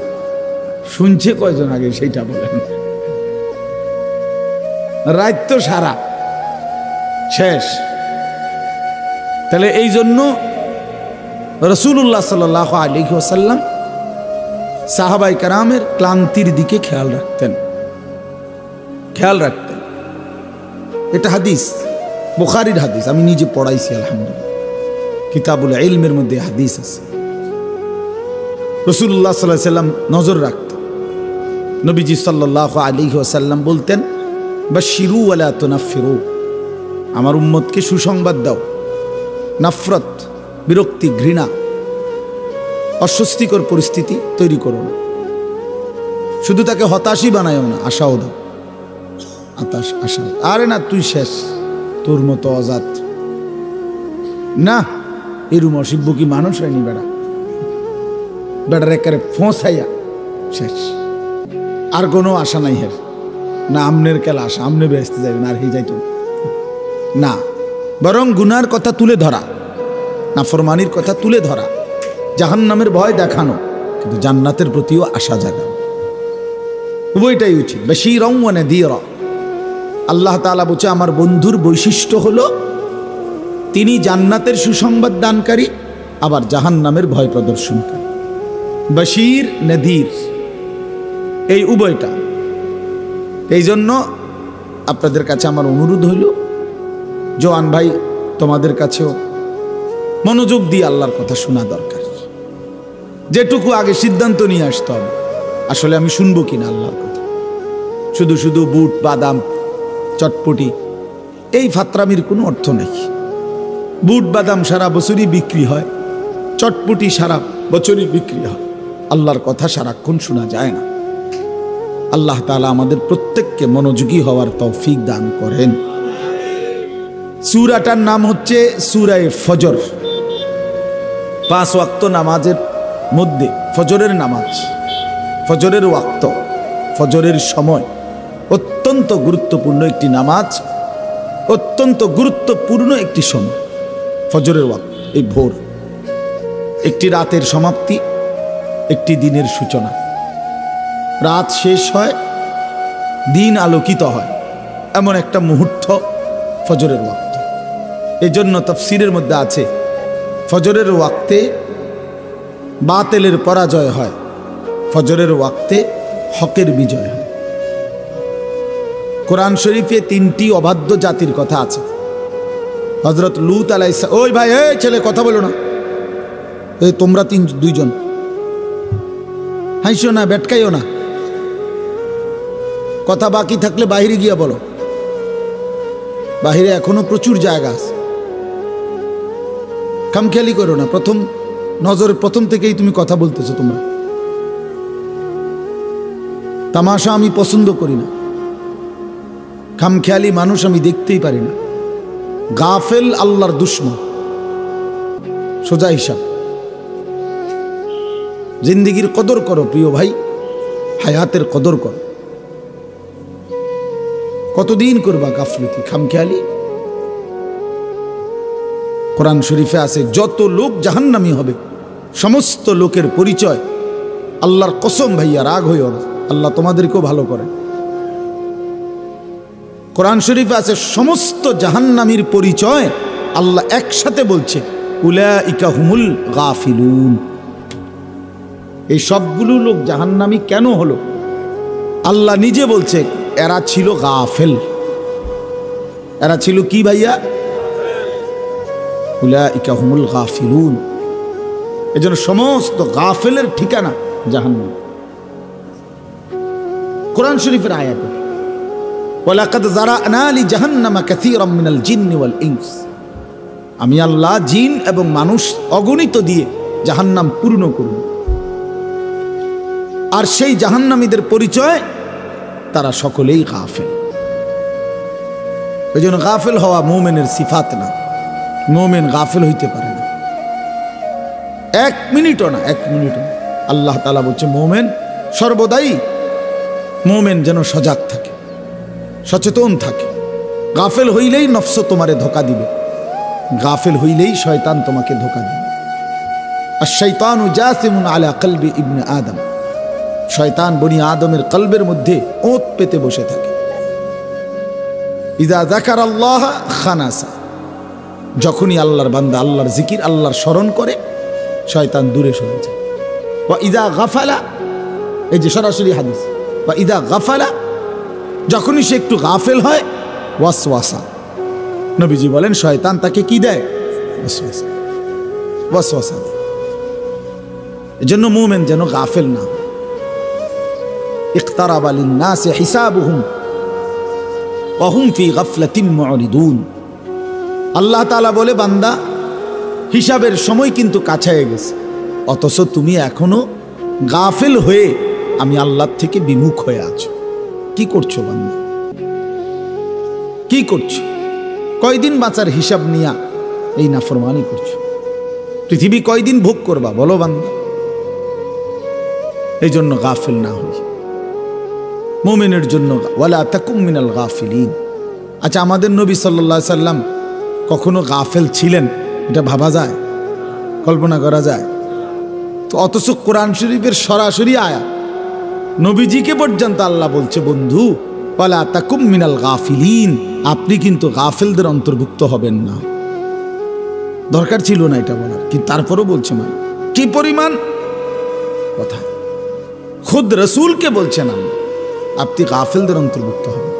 শুনছে কয়জন আগে সেইটা বলেন। রাত তো সারা শেষ। তাহলে এই জন্য রাসূলুল্লাহ সাল্লাল্লাহু আলাইহি ওয়াসাল্লাম সাহাবাই কেরামের ক্লান্তির দিকে খেয়াল রাখতেন। এটা হাদিস, বুখারীর হাদিস, আমি নিজে পড়াইছি আলহামদুলিল্লাহ, কিতাবুল ইলমের মধ্যে হাদিস আছে। রাসূলুল্লাহ সাল্লাল্লাহু আলাইহি ওয়াসাল্লাম নজর রাখতেন। নবীজি সাল্লাল্লাহু আলাইহি ওয়াসাল্লাম বলতেন, বাশশিরু ওয়ালা তুনাফফিরু, আমার উম্মতকে সুসংবাদ দাও, নফরত, বিরক্তি, ঘৃণা, অস্বস্তিকর পরিস্থিতি তৈরি করো না। শুধু তাকে হতাশই বানায়ও না, আশাও দাও। আশা, আরে না তুই শেষ, তোর মতো অজাত না, এরম অসিব্য কি মানুষ হয়নি বেড়ার একেবারে ফোঁসাইয়া শেষ, আর কোনো আশা নাই হের না। আমনের কেলা আশা, আমনে বেহেস্তে যাবেন আর হে যাইত না, বরং গুনার কথা তুলে ধরা, নাফরমানির কথা তুলে ধরা, জাহান্নামের ভয় দেখানো, কিন্তু জান্নাতের প্রতিও আশা জাগানো, উভয়টাই উচিত। বাশীরাও ওয়া নাযীরা। আল্লাহ তাআলা বলছে আমার বন্ধুর বৈশিষ্ট্য হলো তিনি জান্নাতের সুসংবাদ দানকারী, আবার জাহান্নামের ভয় প্রদর্শনকারী। বাশীর, নাযীর, এই উভয়টা। এই জন্য আপনাদের কাছে আমার অনুরোধ হইল, জওয়ান ভাই তোমাদের কাছেও মনোযোগ দিয়ে আল্লাহর কথা শোনা দরকার। যেটুকু আগে সিদ্ধান্ত নিয়ে আসতে হবে, আসলে আমি শুনবো কিনা আল্লাহর কথা। শুধু শুধু বুট, বাদাম, চটপটি, এই ফাত্রামির কোনো অর্থ নেই। বুট বাদাম সারা বছরই বিক্রি হয়, চটপটি সারা বছরই বিক্রি হয়, আল্লাহর কথা সারাক্ষণ শোনা যায় না। আল্লাহ তাআলা আমাদের প্রত্যেককে মনোযোগী হওয়ার তৌফিক দান করেন। সূরাটার নাম হচ্ছে সূরা ফজর। 5 ওয়াক্ত নামাজের মধ্যে ফজরের নামাজ, ফজরের ওয়াক্ত, ফজরের সময় অত্যন্ত গুরুত্বপূর্ণ একটি নামাজ, অত্যন্ত গুরুত্বপূর্ণ একটি সময় ফজরের ওয়াক্ত। এই ভোর একটি রাতের সমাপ্তি, একটি দিনের সূচনা। রাত শেষ হয়, দিন আলোকিত হয়, এমন একটা মুহূর্ত ফজরের ওয়াক্ত। এই জন্য তাফসীরের মধ্যে আছে, ফজরের ওয়াক্তে বাতিলের পরাজয় হয়, ফজরের ওয়াক্তে হকের বিজয় হয়। কোরআন শরীফে 3টি অবাধ্য জাতির কথা আছে। হযরত লূত আলাইহিস সালাম, ওই ভাই, এই ছেলে কথা বলো না, এই তোমরা 2জন হাসিও না, বেটকাইও না, কথা বাকি থাকলে বাহিরে গিয়া বলো, বাহিরে এখনো প্রচুর জায়গা আছে, খামখেয়ালি করো না। প্রথম থেকেই তুমি কথা বলতেছো। তোমরা তামাশা আমি পছন্দ করি না, খামখেয়ালি মানুষ আমি দেখতেই পারি না। গাফেল আল্লাহর দুশমন, সোজা হিসাব। জিন্দিগির কদর করো প্রিয় ভাই, হায়াতের কদর করো। কতদিন করবা গাফলতি, খামখেয়ালি? কোরআন শরীফে আছে, যত লোক জাহান্নামী হবে সমস্ত লোকের পরিচয়, আল্লাহর কসম ভাইয়া রাগ হইও না, আল্লাহ তোমাদেরকেও ভালো করে। কোরআন শরীফে আছে সমস্ত জাহান্নামীর পরিচয় আল্লাহ একসাথে বলছে, উলাইকা হুমুল গাফিলুন। এই সবগুলো লোক জাহান্নামী কেন হলো? আল্লাহ নিজে বলছে এরা ছিল গাফেল। এরা ছিল কি ভাইয়া? উলাইকা হুমুল গাফিলুন। এজন্য সমস্ত গাফেলের ঠিকানা জাহান্নাম। কোরআন শরীফের আয়াত, ওয়ালাকাদ যারানা লিজাহান্নামা কাসীরাম মিনাল জিন্নি ওয়াল ইনস। আমি আল্লাহ জিন এবং মানুষ অগণিত দিয়ে জাহান্নাম পূর্ণ করব। আর সেই জাহান্নামীদের পরিচয় তারা সকলেই গাফেল। ওই জন্য গাফেল হওয়া মুমিনের সিফাত না। মুমিন গাফেল হইতে পারে না, 1 মিনিটও না, 1 মিনিটও না। আল্লাহ তাআলা বলছে মুমিন সর্বদাই, মুমিন যেন সজাগ থাকে, সচেতন থাকে। গাফেল হইলেই নফস তোমারে ধোঁকা দিবে, গাফেল হইলেই শয়তান তোমাকে ধোঁকা দিবে। আর শয়তানু জাসিমুন আলা কলবি ইবনে আদম, শয়তান বনি আদমের কলবের মধ্যে ওঁত পেতে বসে থাকে। ইযা যাকারাল্লাহ খানাসা, যখনই আল্লাহর বান্দা আল্লাহর জিকির, আল্লাহর স্মরণ করে, শয়তান দূরে সরে যায়। ওয়া ইযা গাফালা, এই যে সরাসরি হাদিস, ওয়া ইযা গাফালা, যখনই সে একটু গাফেল হয়, ওয়াসওয়াসা, নবীজি বলেন শয়তান তাকে কি দেয়? ওয়াসওয়াসা, ওয়াসওয়াসা দেয়। এজন্য মুমিন যেন গাফেল না। ইকতারাবা লিন-নাসি হিসাবুহুম ওয়া হুম ফি গাফলাতিন মুরিদুন। আল্লাহ তাআলা বলে বান্দা হিসাবের সময় কিন্তু কাছে গেছে, অথচ তুমি এখনো গাফেল হয়ে আমি আল্লাহর থেকে বিমুখ হয়ে আছো। কি করছো বান্দা? কি করছো? কয়দিন বাঁচার হিসাব নিয়া এই নাফরমানি করছো? পৃথিবী কয়দিন ভোগ করবা বলো বান্দা? এই জন্য গাফেল না হই মুমিনের জন্য। ওয়ালা তাকুম মিনাল গাফিলিন। আচ্ছা, আমাদের নবী সাল্লাল্লাহু আলাইহি সাল্লাম কখনো গাফেল ছিলেন? এটা ভাবা যায়, কল্পনা করা যায়? তো অথচ কোরআন শরীফের সরাসরি আয়াত, নবীজিকে পর্যন্ত আল্লাহ বলছে বন্ধু ওয়ালা তাকুম মিনাল গাফিলিন, আপনি কিন্তু গাফেলদের অন্তর্ভুক্ত হবেন না। দরকার ছিল না এটা বলার, কিন্তু তারপরও বলছে মানে কি পরিমাণ কথা। খুদ রসুলকে বলছেন আপনি গাফেলদের অন্তর্ভুক্ত হবেন,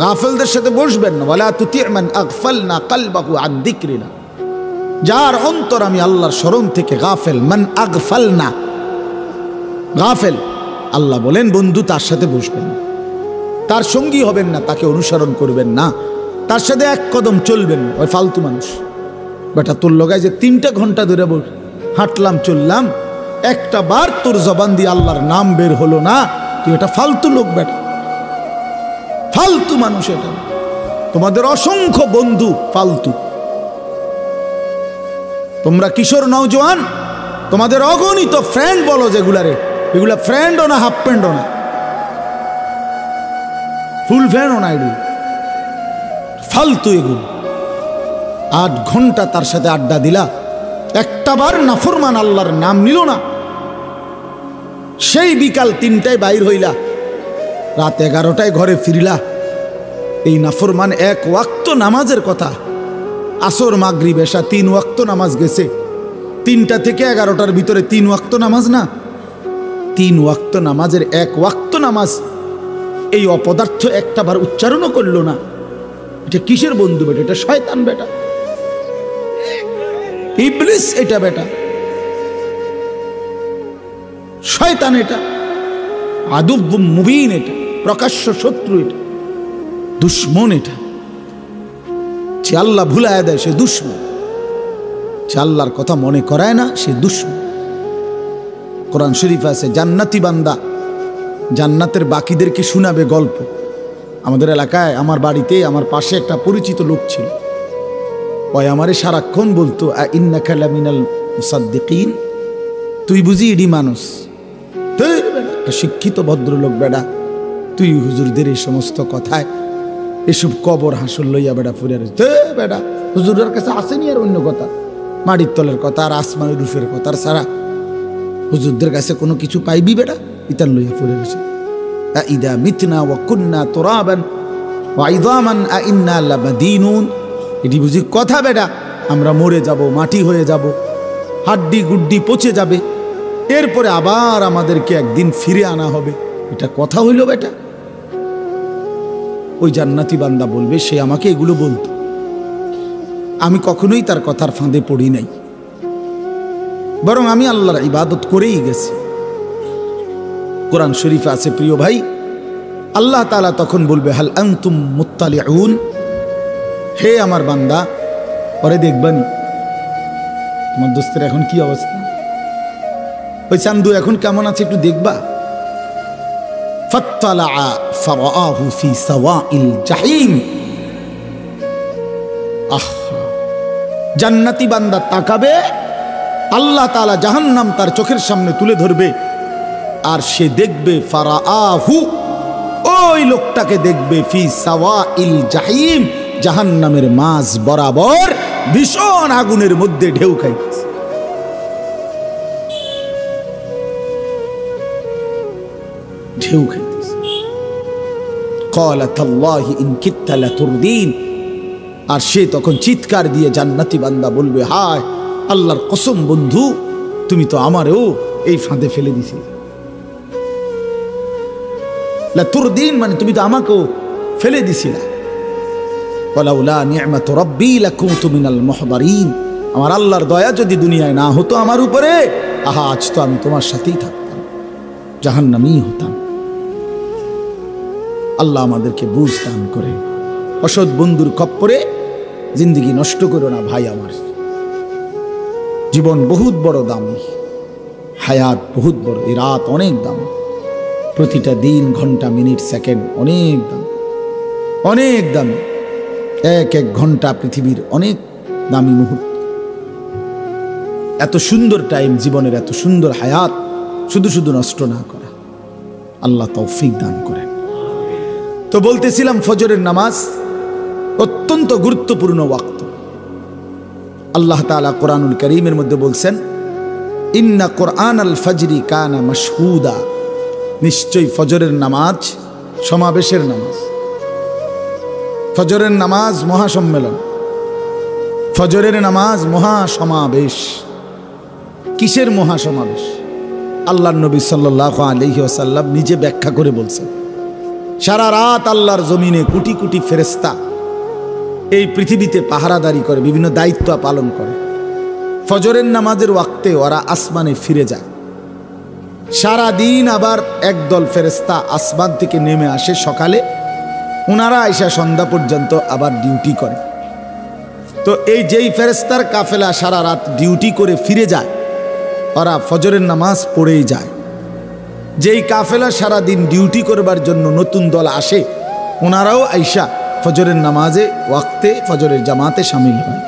গাফেলদের সাথে বসবেন না। ওয়ালা তুতি' মান আগফালনা কলবাহু আন যিকরিনা, যার অন্তর আমি আল্লাহর স্মরণ থেকে গাফেল। মান আগফালনা, গাফেল। আল্লাহ বলেন বন্ধু তার সাথে বসবেন না, তার সঙ্গী হবেন না, তাকে অনুসরণ করবেন না, তার সাথে এক কদম চলবেন না। ওই ফালতু মানুষ। বেটা তোর লগায় যে 3টা ঘন্টা ধরে হাঁটলাম চললাম, একটা বার তোর জবান দিয়ে আল্লাহর নাম বের হলো না, তুই এটা ফালতু লোক বেটা, ফালতু মানুষ। এটা তোমাদের অসংখ্য বন্ধু ফালতু। তোমরা কিশোর নওজোয়ান, তোমাদের অগণিত ফ্রেন্ড বলো যেগুলারে, এগুলা ফ্রেন্ডও না, হাফ ফ্রেন্ডও না, ফুল ফ্রেন্ডও না, এগুলো ফালতু। এগুলো 8 ঘন্টা তার সাথে আড্ডা দিলা, একটা বার নাফরমান আল্লাহর নাম নিল না, সেই বিকাল 3টায় বাইর হইলা, রাত 11টায় ঘরে ফিরলা। এই নাফরমান 1 ওয়াক্ত নামাজের কথা, আসর মাগরিব এশা 3 ওয়াক্ত নামাজ গেছে। 3টা থেকে 11টার ভিতরে 3 ওয়াক্ত নামাজ না, 3 ওয়াক্ত নামাজের 1 ওয়াক্ত নামাজ এই অপদার্থ একটা বার উচ্চারণও করলো না। এটা কিসের বন্ধু বেটা? এটা শয়তান বেটা, ইবলিস এটা বেটা, শয়তান এটা, আদুব্বুম মুবিন এটা, প্রকাশ্য শত্রু এটা, দুশ্মন এটা। যে আল্লাহ ভুলায় দেয় সে দুশ্মন, যে আল্লাহর কথা মনে করায় না সে দুশ্মন। কোরআন শরীফ আছে জান্নাতি বান্দা জান্নাতের বাকিদেরকে শোনাবে গল্প। আমাদের এলাকায় আমার বাড়িতে আমার পাশে একটা পরিচিত লোক ছিল, ওই আমারে সারাক্ষণ বলতো ইন্নাকা লামিনাল মুসাদ্দিকিন, তুই বুঝি ইডি মানুষ, একটা শিক্ষিত ভদ্রলোক বেড়া, তুই হুজুরদের এই সমস্ত কথায় এসব কবর হাসল লইয়া বেড়া ফুরে বেড়া, হুজুরের কাছে আসেনি আর অন্য কথা, মাটির তলের কথা আর আসমানের রূপের কথা ছাড়া হুজুরদের কাছে কোনো কিছু পাইবি বেড়া, ইতান লইয়া ফুরে গেছে। ইদা মিতনা ওয়া কুন্না তুরাবান ওয়া ইযামান আ ইন্না লামাদিনুন, এটি বুঝি কথা বেটা? আমরা মরে যাব, মাটি হয়ে যাব, হাড্ডি গুড্ডি পচে যাবে, এরপরে আবার আমাদেরকে একদিন ফিরে আনা হবে, এটা কথা হইল বেটা? ওই জান্নাতি বান্দা বলবে সে আমাকে এগুলো বলতো, আমি কখনোই তার কথার ফাঁদে পড়ি নাই, বরং আমি আল্লাহর ইবাদত করেই গেছি। কোরআন শরীফে আছে প্রিয় ভাই, আল্লাহ তাআলা তখন বলবে হাল আনতুম মুত্তালিউন, হে আমার বান্দা পরে দেখবানি তোমার দোস্তের এখন কি অবস্থা, ওই চান্দু এখন কেমন আছে একটু দেখবা। ফাত্তালা ফারাআহু ফি সাওয়াইল জাহিম। জান্নাতি বান্দা তাকাবে, আল্লাহ তাআলা জাহান্নাম তার চোখের সামনে তুলে ধরবে, আর সে দেখবে ফারাআহু, ওই লোকটাকে দেখবে ফি সাওয়াইল জাহিম, জাহান্নামের মাঝ বরাবর ভীষণ আগুনের মধ্যে ঢেউ খাইতেছে। ঢেউ খাইতেছে। ক্বালা তাল্লাহি ইন কিত্তা লাতুরদিন। আর সে তখন চিৎকার দিয়ে জান্নাতি বান্দা বলবে, হায় আল্লাহর কসম বন্ধু, তুমি তো আমারও এই ফাঁদে ফেলে দিছিলে। লাতুরদিন মানে তুমি তো আমাকেও ফেলে দিছিলা। ওয়ালাউলা নি'মাতু রাব্বি লাকুনতু মিনাল মুহদারিন। আমার আল্লাহর দয়া যদি দুনিয়ায় না হতো আমার উপরে, আহা আজ তো আমি তোমার সাথেই থাকতাম, জাহান্নামী হতাম। আল্লাহ আমাদেরকে বুঝ দান করে। অসৎ বন্ধুর খপ্পরে জিন্দেগি নষ্ট করো না ভাই আমার। জীবন বহুত বড় দামি, হায়াত বহুত বড়, এই রাত অনেক দাম, প্রতিটা দিন ঘন্টা মিনিট সেকেন্ড অনেক দাম, অনেক দামি। এক এক ঘন্টা পৃথিবীর অনেক দামি মুহূর্ত। এত সুন্দর টাইম জীবনের, এত সুন্দর হায়াত শুধু শুধু নষ্ট না করা, আল্লাহ তৌফিক দান করেন। তো বলতেছিলাম ফজরের নামাজ অত্যন্ত গুরুত্বপূর্ণ ওয়াক্ত। আল্লাহ তাআলা কোরআনুল কারীমের মধ্যে বলছেন, ইন্না কুরআনাল ফাজরি কানা মাশহুদা। নিশ্চয়ই ফজরের নামাজ সমাবেশের নামাজ। ফজরের নামাজ মহাসম্মেলন, ফজরের নামাজ মহাসমাবেশ। কিসের মহাসমাবেশ? আল্লাহর নবী সাল্লাল্লাহু আলাইহি ওয়াসাল্লাম নিজে ব্যাখ্যা করে বলছেন, সারা রাত আল্লাহর জমিনে কোটি কোটি ফেরেশতা এই পৃথিবীতে পাহারাদারি করে, বিভিন্ন দায়িত্ব পালন করে। ফজরের নামাজের ওয়াক্তে ওরা আসমানে ফিরে যায়। সারা দিন আবার একদল ফেরেশতা আসমান থেকে নেমে আসে সকালে, ওনারা আইসা সন্ধ্যা পর্যন্ত আবার ডিউটি করে। তো এই যেই ফেরেশতার কাফেলা সারা রাত ডিউটি করে ফিরে যায়, ওরা ফজরের নামাজ পড়েই যায়। যেই কাফেলা সারা দিন ডিউটি করবার জন্য নতুন দল আসে, ওনারাও আইসা ফজরের নামাজে ওয়াক্তে ফজরের জামাতে শামিল হয়।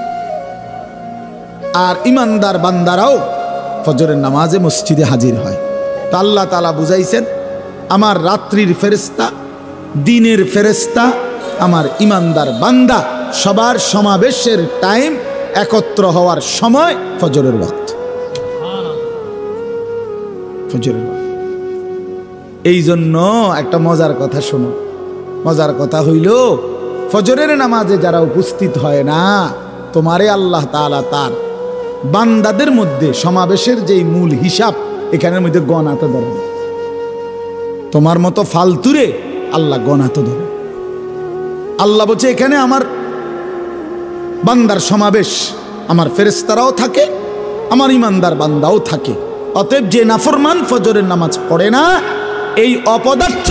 আর ইমানদার বান্দারাও ফজরের নামাজে মসজিদে হাজির হয়। তা আল্লাহ তাআলা বুঝাইছেন, আমার রাত্রির ফেরেশতা, দিনের ফেরেশতা, আমার ইমানদার বান্দা সবার সমাবেশের টাইম, একত্র হওয়ার সময় ফজরের ওয়াক্ত। ফজরের ওয়াক্ত। এই জন্য একটা মজার কথা শোনো। মজার কথা হইল, ফজরের নামাজে যারা উপস্থিত হয় না, তোমারে আল্লাহ তাআলা তার বান্দাদের মধ্যে সমাবেশের যেই মূল হিসাব, এখানের মধ্যে গণাতে ধরে। তোমার মতো ফালতুরে আল্লাহ গণাতে ধরে। আল্লাহ বলছে, এখানে আমার বান্দার সমাবেশ, আমার ফেরেশতারাও থাকে, আমার ইমানদার বান্দাও থাকে। অতএব যে নাফরমান ফজরের নামাজ পড়ে না, এই অপদার্থ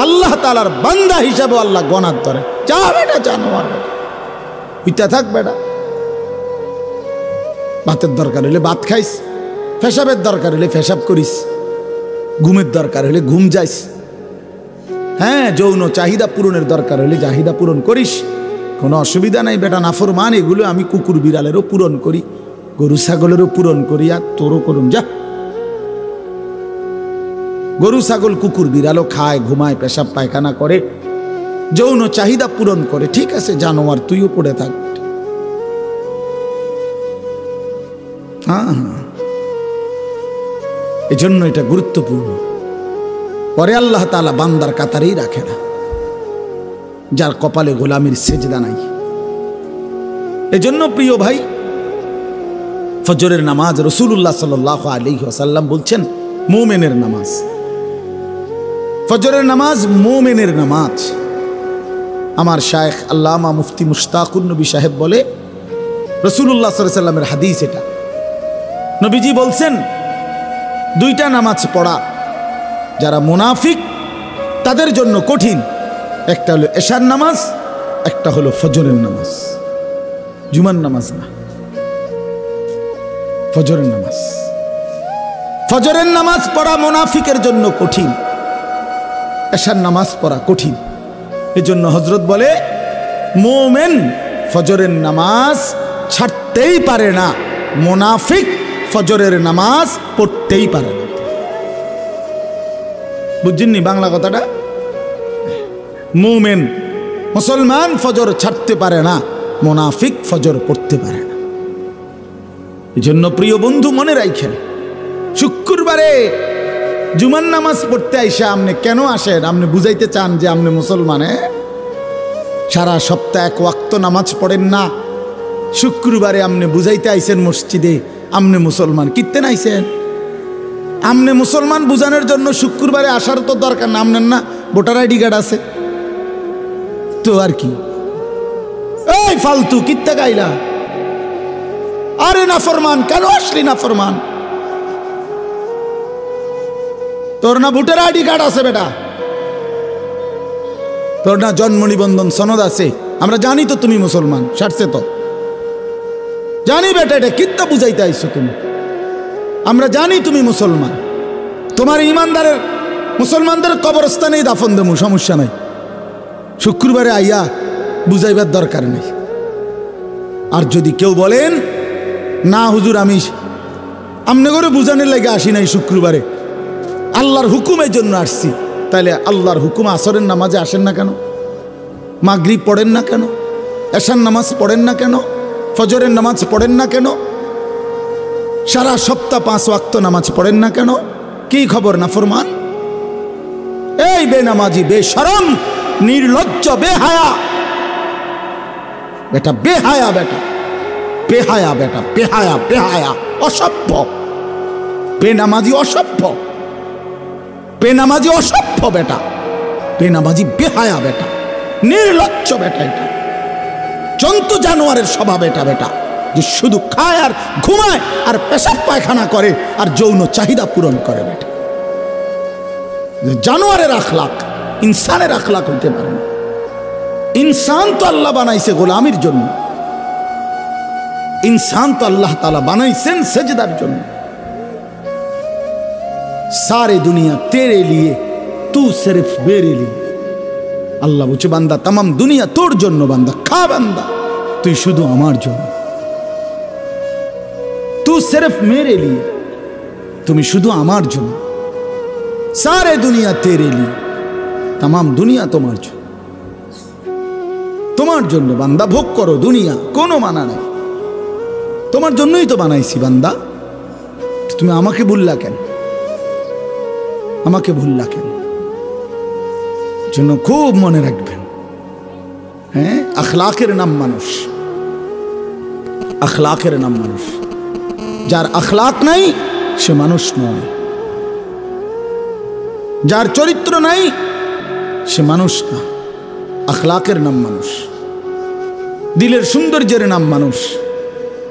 আল্লাহ তাআলার বান্দা হিসাবে আল্লাহ গণাত ধরে। যা বেটা, জানোয়ার বেটা, উইটা থাক বেটা। ভাতের দরকার হলে ভাত খাইস, পেশাবের দরকার হলে পেশাব করিস, ঘুমের দরকার হলে ঘুম যাইস, হ্যাঁ, যৌন চাহিদা পূরণের দরকার হলে চাহিদা পূরণ করিস, কোনো অসুবিধা নাই বেটা। নাফরমান এগুলো আমি কুকুর বিড়ালেরও পূরণ করি, গরু ছাগলেরও পূরণ করি, আর তোরও করুন যা। গরু ছাগল কুকুর বিড়ালও খায়, ঘুমায়, পেশাব পায়খানা করে, যৌন চাহিদা পূরণ করে, ঠিক আছে, জানোয়ার তুইও পড়ে থাক। হ্যাঁ, এজন্য এটা গুরুত্বপূর্ণ। পরে আল্লাহ তাআলা বান্দার কাতারেই রাখে না যার কপালে গোলামির সেজদা নাই। এজন্য প্রিয় ভাই, ফজরের নামাজ রাসূলুল্লাহ সাল্লাল্লাহু আলাইহি ওয়াসাল্লাম বলছেন মুমিনের নামাজ। ফজরের নামাজ মুমিনের নামাজ। আমার শায়েখ আল্লামা মুফতি মুশতাকুর নবী সাহেব বলে, রাসূলুল্লাহ সাল্লাল্লাহু আলাইহি ওয়াসাল্লামের হাদিস এটা, নবীজি বলছেন, দুইটা নামাজ পড়া যারা মুনাফিক তাদের জন্য কঠিন। একটা হলো এশার নামাজ, একটা হলো ফজরের নামাজ। জুমার নামাজ না, ফজরের নামাজ। ফজরের নামাজ পড়া মুনাফিকের জন্য কঠিন। এশার নামাজ পড়া কঠিন। এজন্য হযরত বলে মুমিন ফজরের নামাজ ছাড়তেই পারে না, মুনাফিক ফজরের নামাজ পড়তেই পারে না। বুঝছেননি বাংলা কথাটা? মুমিন মুসলমান ফজর ছাড়তে পারে না, মুনাফিক ফজর পড়তে পারে না। এজন্য প্রিয় বন্ধু মনে রাখেন, শুক্রবারে জুমার নামাজ পড়তে আইসা আপনি কেন আসেন? আপনি বুঝাইতে চান যে আপনি মুসলমানে? সারা সপ্তাহ এক ওয়াক্ত নামাজ পড়েন না, শুক্রবারে আপনি বুঝাইতে আইসেন মসজিদে আপনি মুসলমান। কিত্তেন আইসেন? আপনি মুসলমান বুঝানোর জন্য শুক্রবারে আসার তো দরকার না। আপনার না ভোটার আইডি কার্ড আছে তো, আর কি? এই ফালতু কিত্তা গাইলা? আরে না ফরমান, কেন আসলি না ফরমান? তোর না ভোটার আইডি কার্ড আছে বেটা, তোর না জন্ম নিবন্ধন সনদ আছে, আমরা জানি তো তুমি মুসলমান। সারছে তো জানি বেটা, এটা কিত্তা বুঝাইতে আইছো তুমি? আমরা জানি তুমি মুসলমান। তোমার ইমানদারের মুসলমানদের কবরস্থানেই দাফন দেবো, সমস্যা নাই। শুক্রবারে আইয়া বুঝাইবার দরকার নেই। আর যদি কেউ বলেন না হুজুর আমি আমনে করে বুঝানোর লাগে আসি নাই, শুক্রবারে আল্লাহর হুকুমের জন্য আসছি, তাহলে আল্লাহর হুকুম আসরের নামাজে আসেন না কেন? মাগরিব পড়েন না কেন? এশার নামাজ পড়েন না কেন? ফজরের নামাজ পড়েন না কেন? সারা সপ্তাহ 5 ওয়াক্ত নামাজ পড়েন না কেন? কি খবর না ফরমান? এই বেনামাজি, বেশরম, নির্লজ্জ, বেহায়া বেটা, বেহায়া বেটা, বেহায়া বেটা, বেহায়া, বেহায়া, অসভ্য, বেনামাজি, অসভ্য, বেনামাজি, অসভ্য বেটা, বেনামাজি, বেহায়া বেটা, নির্লজ্জ বেটা। এটা জন্তু জানোয়ারের স্বভাব এটা বেটা, যে শুধু খায় আর ঘুমায় আর পেশাব পায়খানা করে আর যৌন চাহিদা পূরণ করে বেটা। জানোয়ারের আখলাক ইনসানের আখলাক হইতে পারে না। ইনসান তো আল্লাহ বানাইছে গোলামির জন্য, ইনসান তো আল্লাহ তাআলা বানাইছেন সেজদার জন্য। सारे दुनिया तेरे लिए, तू सिर्फ मेरे लिए। আল্লাহ বলছে বান্দা तमाम দুনিয়া তোর জন্য, বান্দা খা, বান্দা তুই শুধু আমার জন্য। तू सिर्फ मेरे लिए, তুমি শুধু আমার জন্য। सारे दुनिया तेरे लिए, तमाम দুনিয়া তোমার জন্য, তোমার জন্য বান্দা ভোগ করো দুনিয়া, কোনো মানা নাই। তোমার জন্যই তো বানাইছি বান্দা, তুমি আমাকে ভুললা কেন? আমাকে ভুললা কেন? জন্য খুব মনে রাখবেন। হ্যাঁ, আখলাকের নাম মানুষ, আখলাকের নাম মানুষ। যার আখলাক নাই সে মানুষ নয়, যার চরিত্র নাই সে মানুষ না। আখলাকের নাম মানুষ, দিলের সৌন্দর্যের নাম মানুষ,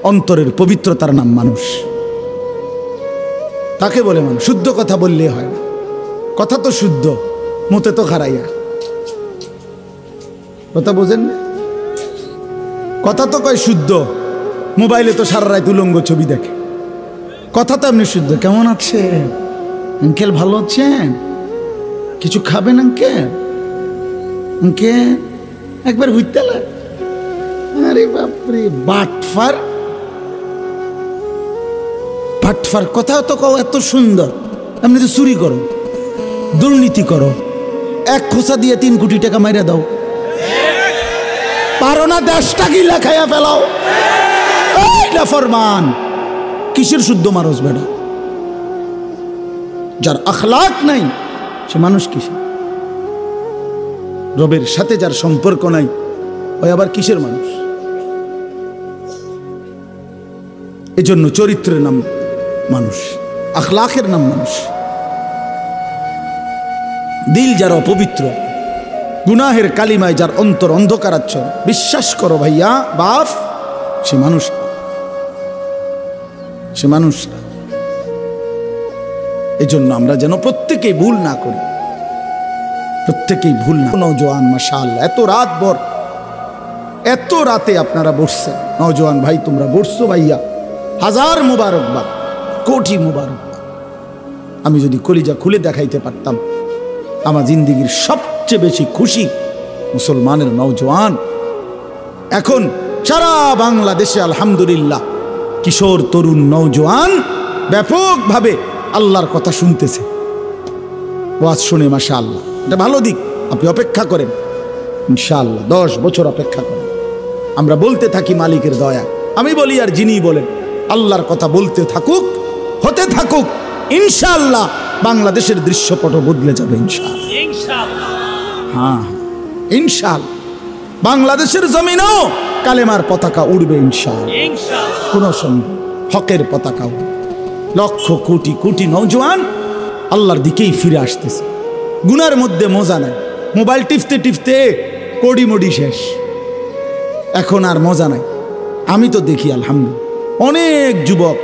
অন্তরের পবিত্রতার নাম মানুষ। তাকে বলে মানুষ। শুদ্ধ কথা বললে হয় না, কথা তো শুদ্ধ, মুতে তো খারাইয়া। কথা বোঝেন না? কথা তো কয় শুদ্ধ, মোবাইলে তো সারা রাত উলঙ্গ ছবি দেখে। কথা তো এমনি শুদ্ধ। কেমন আছেন আঙ্কেল? ভালো আছেন? কিছু খাবেন আঙ্কেল? আঙ্কেল একবার হুইতালা? আরে বাপরে, বাটফার, বাটফার। কথা তো কও এত সুন্দর, এমনি তো চুরি করো, দুর্নীতি করো, 1 খোসা দিয়ে 3 কোটি টাকা মাইরা দাও, পারো না 10টা গিলা খাইয়া ফেলাও। এইটা ফরমান। কিসের শুদ্ধ মানুষ বেটা? যার আখলাক নাই সে মানুষ কিসের? রবের সাথে যার সম্পর্ক নাই ওই আবার কিসের মানুষ? এজন্য চরিত্রের নাম মানুষ, আখলাকের নাম মানুষ। দিল যার অপবিত্র, গুনাহের কালিমায় যার অন্তর অন্ধকারাচ্ছন্ন, বিশ্বাস করো ভাইয়া বাপ, সে মানুষ না, সে মানুষ না। এজন্য আমরা যেন প্রত্যেকেই ভুল না করি, প্রত্যেকেই ভুল না। নওজোয়ান মাশাআল্লাহ এত রাত ভর, এত রাতে আপনারা বসছেন। নওজোয়ান ভাই তোমরা বসছো ভাইয়া, হাজার মুবারকবাদ, কোটি মুবারকবাদ। আমি যদি কলিজা খুলে দেখাইতে পারতাম আমার জিন্দিগির সবচেয়ে বেশি খুশি মুসলমানের নওজোয়ান এখন সারা বাংলাদেশে আলহামদুলিল্লাহ কিশোর তরুণ নওজোয়ান ব্যাপকভাবে আল্লাহর কথা শুনতেছে, ওয়াজ শুনে মাশাআল্লাহ। এটা ভালো দিক, আপনি অপেক্ষা করেন ইনশাআল্লাহ 10 বছর অপেক্ষা করেন। আমরা বলতে থাকি মালিকের দয়া, আমি বলি আর যিনি বলেন আল্লাহর কথা বলতে থাকুক, হতে থাকুক, ইনশাআল্লাহ বাংলাদেশের দৃশ্যপট বদলে যাবে ইনশাআল্লাহ। হ্যাঁ ইনশাআল্লাহ বাংলাদেশের জমিনেও কালেমার পতাকা উড়বে ইনশাআল্লাহ, কোনো সন্দেহ, হকের পতাকা উড়বে। লক্ষ কোটি কোটি নওজোয়ান আল্লাহর দিকেই ফিরে আসতেছে, গুনার মধ্যে মজা নাই, মোবাইল টিপতে টিপতে কোডি মোডি শেষ, এখন আর মজা নাই। আমি তো দেখি আলহামদুলিল্লাহ অনেক যুবক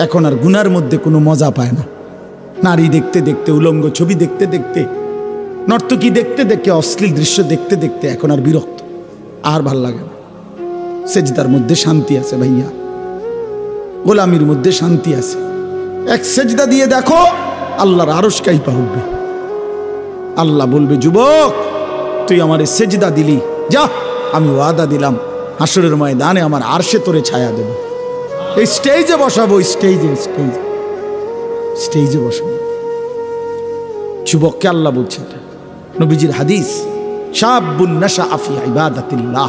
এখন আর গুনার মধ্যে কোনো মজা পায় না, নারী দেখতে দেখতে, উলঙ্গ ছবি দেখতে দেখতে, নর্তকী দেখতে দেখতে, অশ্লীল দৃশ্য দেখতে দেখতে এখন আর বিরক্ত, আর ভাল লাগে না। সেজদার মধ্যে শান্তি আছে ভাইয়া, গোলামির মধ্যে শান্তি আছে। এক সেজদা দিয়ে দেখো আল্লাহর আরশ কাইপা উঠবে, আল্লাহ বলবে যুবক তুই আমার সেজদা দিলি, যা আমি ওয়াদা দিলাম হাসরের ময়দানে আমার আরশে তোরে ছায়া দেব। এই স্টেজে বসাবো, স্টেজে স্টেজে স্টেজে বসাবো। যুবককে আল্লাহ বলছে, এটা নবীজির হাদিস, শাবুন নাশা ফি ইবাদাতিল্লাহ,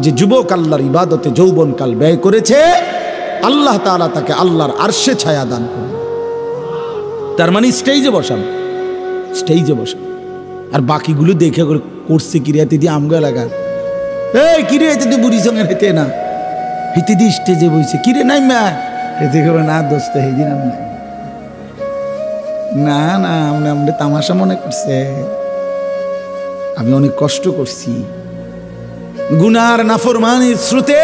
যে যুবক আল্লাহর ইবাদতে যৌবনকাল ব্যয় করেছে আল্লাহ তাআলা তাকে আল্লাহর আরশে ছায়া দান করবে। তার মানে স্টেজে বসান, স্টেজে বসান। আর বাকিগুলো দেখে করছে কিরিয়াতে দিয়ে আমগা লাগা, এই কিরিয়াতে দিয়ে বুড়ি সঙ্গে হেতে না, হেতে দিয়ে স্টেজে বইছে, কিরে নাই মা হেতে করে না দোস্ত, এই দিন আমি না না আমরা তামাশা মনে করছে, আমি অনেক কষ্ট করছি, গুনার নাফরমানির স্রোতে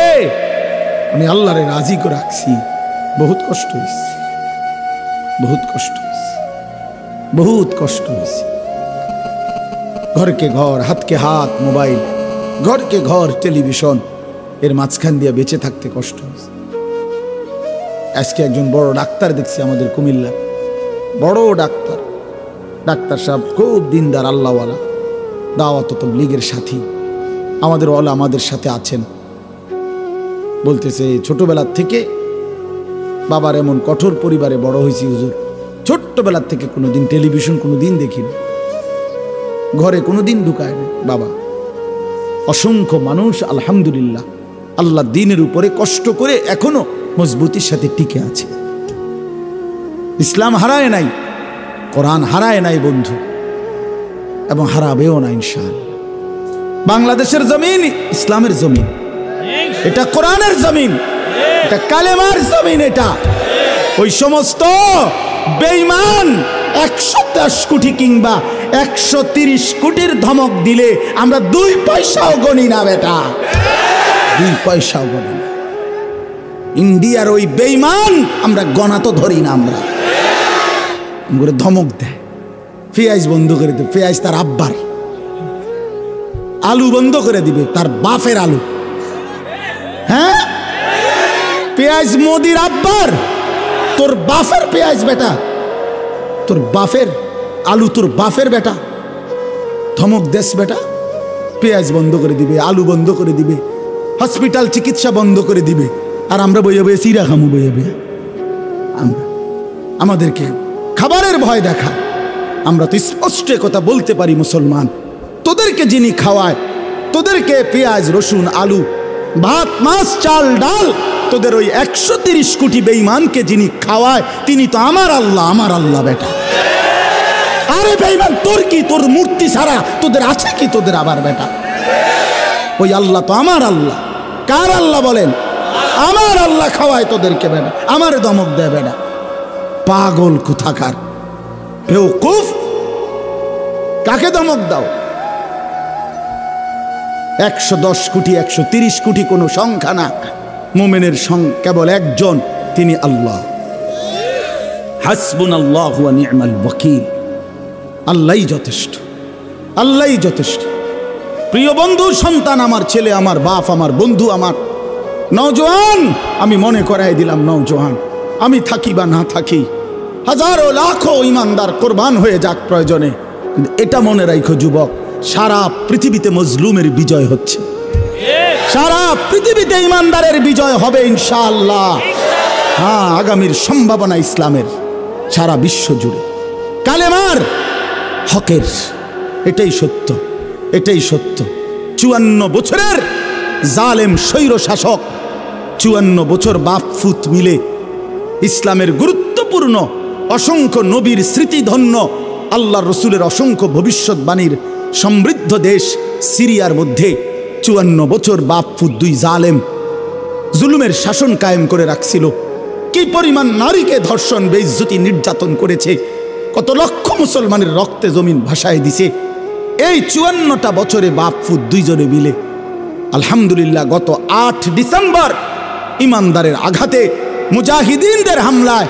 আমি আল্লাহরে রাজি করে রাখছি, বহুত কষ্ট হয়েছে, বহুত কষ্ট হয়েছে, বহুত কষ্ট হয়েছে। ঘরকে ঘর, হাতকে হাত মোবাইল, ঘরকে ঘর টেলিভিশন, এর মাঝখান দিয়ে বেঁচে থাকতে কষ্ট হয়েছে। আজকে একজন বড় ডাক্তার দেখছি আমাদের কুমিল্লা, বড় ডাক্তার, ডাক্তার সাহেব খুব দিনদার আল্লাহওয়ালা, দাওয়াত তাবলীগের সাথী, আমাদের ওয়ালা আমাদের সাথে আছেন। বলতেছে ছোটবেলার থেকে বাবার এমন কঠোর পরিবারে বড় হয়েছি হুজুর, ছোট্টবেলার থেকে কোনোদিন টেলিভিশন কোনোদিন দেখিনি, ঘরে কোনোদিন ঢুকায় না বাবা। অসংখ্য মানুষ আলহামদুলিল্লাহ আল্লাহ দ্বীনের উপরে কষ্ট করে এখনো মজবুতির সাথে টিকে আছে। ইসলাম হারায় নাই, কোরআন হারায় নাই বন্ধু, এবং হারাবেও না ইনশাআল্লাহ। বাংলাদেশের জমিন ইসলামের জমিন, এটা কোরআনের জমিন, এটা কালেমার জমিন। এটা ওই সমস্ত বেঈমান 110 কোটি কিংবা 130 কোটির ধমক দিলে আমরা 2 পয়সাও গণি না বেটা, 2 পয়সাও গণি না। ইন্ডিয়ার ওই বেঈমান আমরা গণা তো ধরি না, আমরা ধমক দেয়, পেঁয়াজ বন্ধ করে দেবে, পেঁয়াজ তার আব্বার, আলু বন্ধ করে দিবে তার বাপের আলু, হ্যাঁ পেঁয়াজ মোদির আব্বার, তোর বাপের পেঁয়াজ বেটা, তোর বাপের আলু তোর বাপের বেটা, ধমক দেশ বেটা, পেঁয়াজ বন্ধ করে দিবে, আলু বন্ধ করে দিবে, হসপিটাল চিকিৎসা বন্ধ করে দিবে, আর আমরা বইয়ে বইয়ে চিরা খামু, বইয়ে বইয়ে আমরা আমাদেরকে খাবারের ভয় দেখা। আমরা তো স্পষ্ট কথা বলতে পারি মুসলমান, তোদেরকে যিনি খাওয়ায়, তোদেরকে পেঁয়াজ রসুন আলু ভাত মাছ চাল ডাল, তোদের ওই 130 কোটি বেঈমানকে যিনি খাওয়ায় তিনি তো আমার আল্লাহ, আমার আল্লাহ বেটা। আরে বেঈমান তোর কি, তোর মূর্তি ছাড়া তোদের আছে কি তোদের আবার বেটা? ওই আল্লাহ তো আমার আল্লাহ। কার আল্লাহ বলেন? আমার আল্লাহ খাওয়ায় তোদেরকে বেটা, আমার দমক দেয় বেটা। পাগল কোথাকার, বেওকুফ, কাকে দমক দাও? 110 কোটি 130 কোটি কোনো সংখ্যা না, মুমিনের কেবল একজন, তিনি আল্লাহ। হাসবুনাল্লাহু ওয়া নি'মাল ওয়াকিল, আল্লাহই যথেষ্ট, আল্লাহই যথেষ্ট। প্রিয় বন্ধু, সন্তান আমার, ছেলে আমার, বাপ আমার, বন্ধু আমার, নওজোয়ান, আমি মনে করাই দিলাম নওজোয়ান, আমি থাকি বা না থাকি, হাজারো লাখো ইমানদার কোরবান হয়ে যাক প্রয়োজনে, কিন্তু এটা মনে রাখো যুবক, সারা পৃথিবীতে মজলুমের বিজয় হচ্ছে, সারা পৃথিবীতে ইমানদারের বিজয় হবে ইনশাআল্লাহ। হ্যাঁ, আগামীর সম্ভাবনা ইসলামের সারা বিশ্ব জুড়ে, কালেমার, হকের, এটাই সত্য, এটাই সত্য। 54 বছরের জালেম স্বৈর শাসক, 54 বছর বাপ ফুত মিলে ইসলামের গুরুত্বপূর্ণ অসংখ্য নবীর স্মৃতিধন্য আল্লাহ রসুলের অসংখ্য ভবিষ্যৎবাণীর সমৃদ্ধ দেশ সিরিয়ার মধ্যে 54 বছর বাপ ফুত দুই জালেম জুলুমের শাসন কায়েম করে রাখছিল। কি পরিমাণ নারীকে ধর্ষণ, বেইজ্জতি, নির্যাতন করেছে, কত লক্ষ মুসলমানের রক্তে জমিন ভাসায় দিছে। এই 54টা বছরে বাপ ফুত দুইজনে মিলে আলহামদুলিল্লাহ গত 8 ডিসেম্বর ইমানদারের আঘাতে, মুজাহিদিনদের হামলায়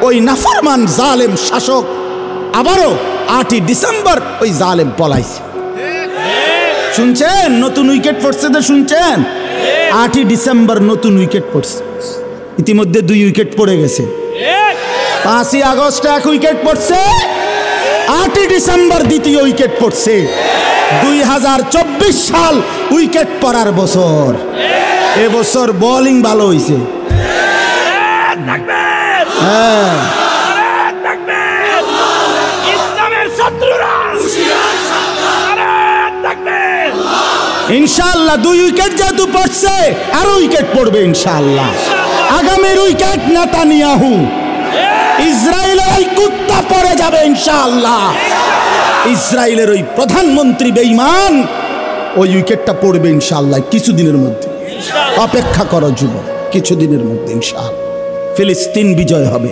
ওই নাফরমান জালেম শাসক আবারও 8 ডিসেম্বর ওই জালেম পলাইছে। শুনছেন? নতুন উইকেট পড়ছে তো, শুনছেন? 8 ডিসেম্বর নতুন উইকেট পড়ছে, ইতিমধ্যে 2 উইকেট পড়ে গেছে। 5 আগস্ট 1 উইকেট পড়ছে, 8 ডিসেম্বর দ্বিতীয় উইকেট পড়ছে। 2024 সাল উইকেট পড়ার বছর। এবছর বোলিং ভালো হয়েছে। হ্যাঁ, ইনশাআল্লাহ 2 উইকেট যেহেতু পড়ছে, আরো উইকেট পড়বে ইনশাআল্লাহ। আগামীর উইকেট নেতানিয়াহু, ইসরায়েলের ওই কুত্তা পড়ে যাবে ইনশাআল্লাহ। ইসরায়েলের ওই প্রধানমন্ত্রী বেঈমান, ওই উইকেটটা পড়বে ইনশাআল্লাহ কিছুদিনের মধ্যে। অপেক্ষা করো যুবক, কিছুদিনের মধ্যে ইনশাআল্লাহ ফিলিস্তিন বিজয় হবে,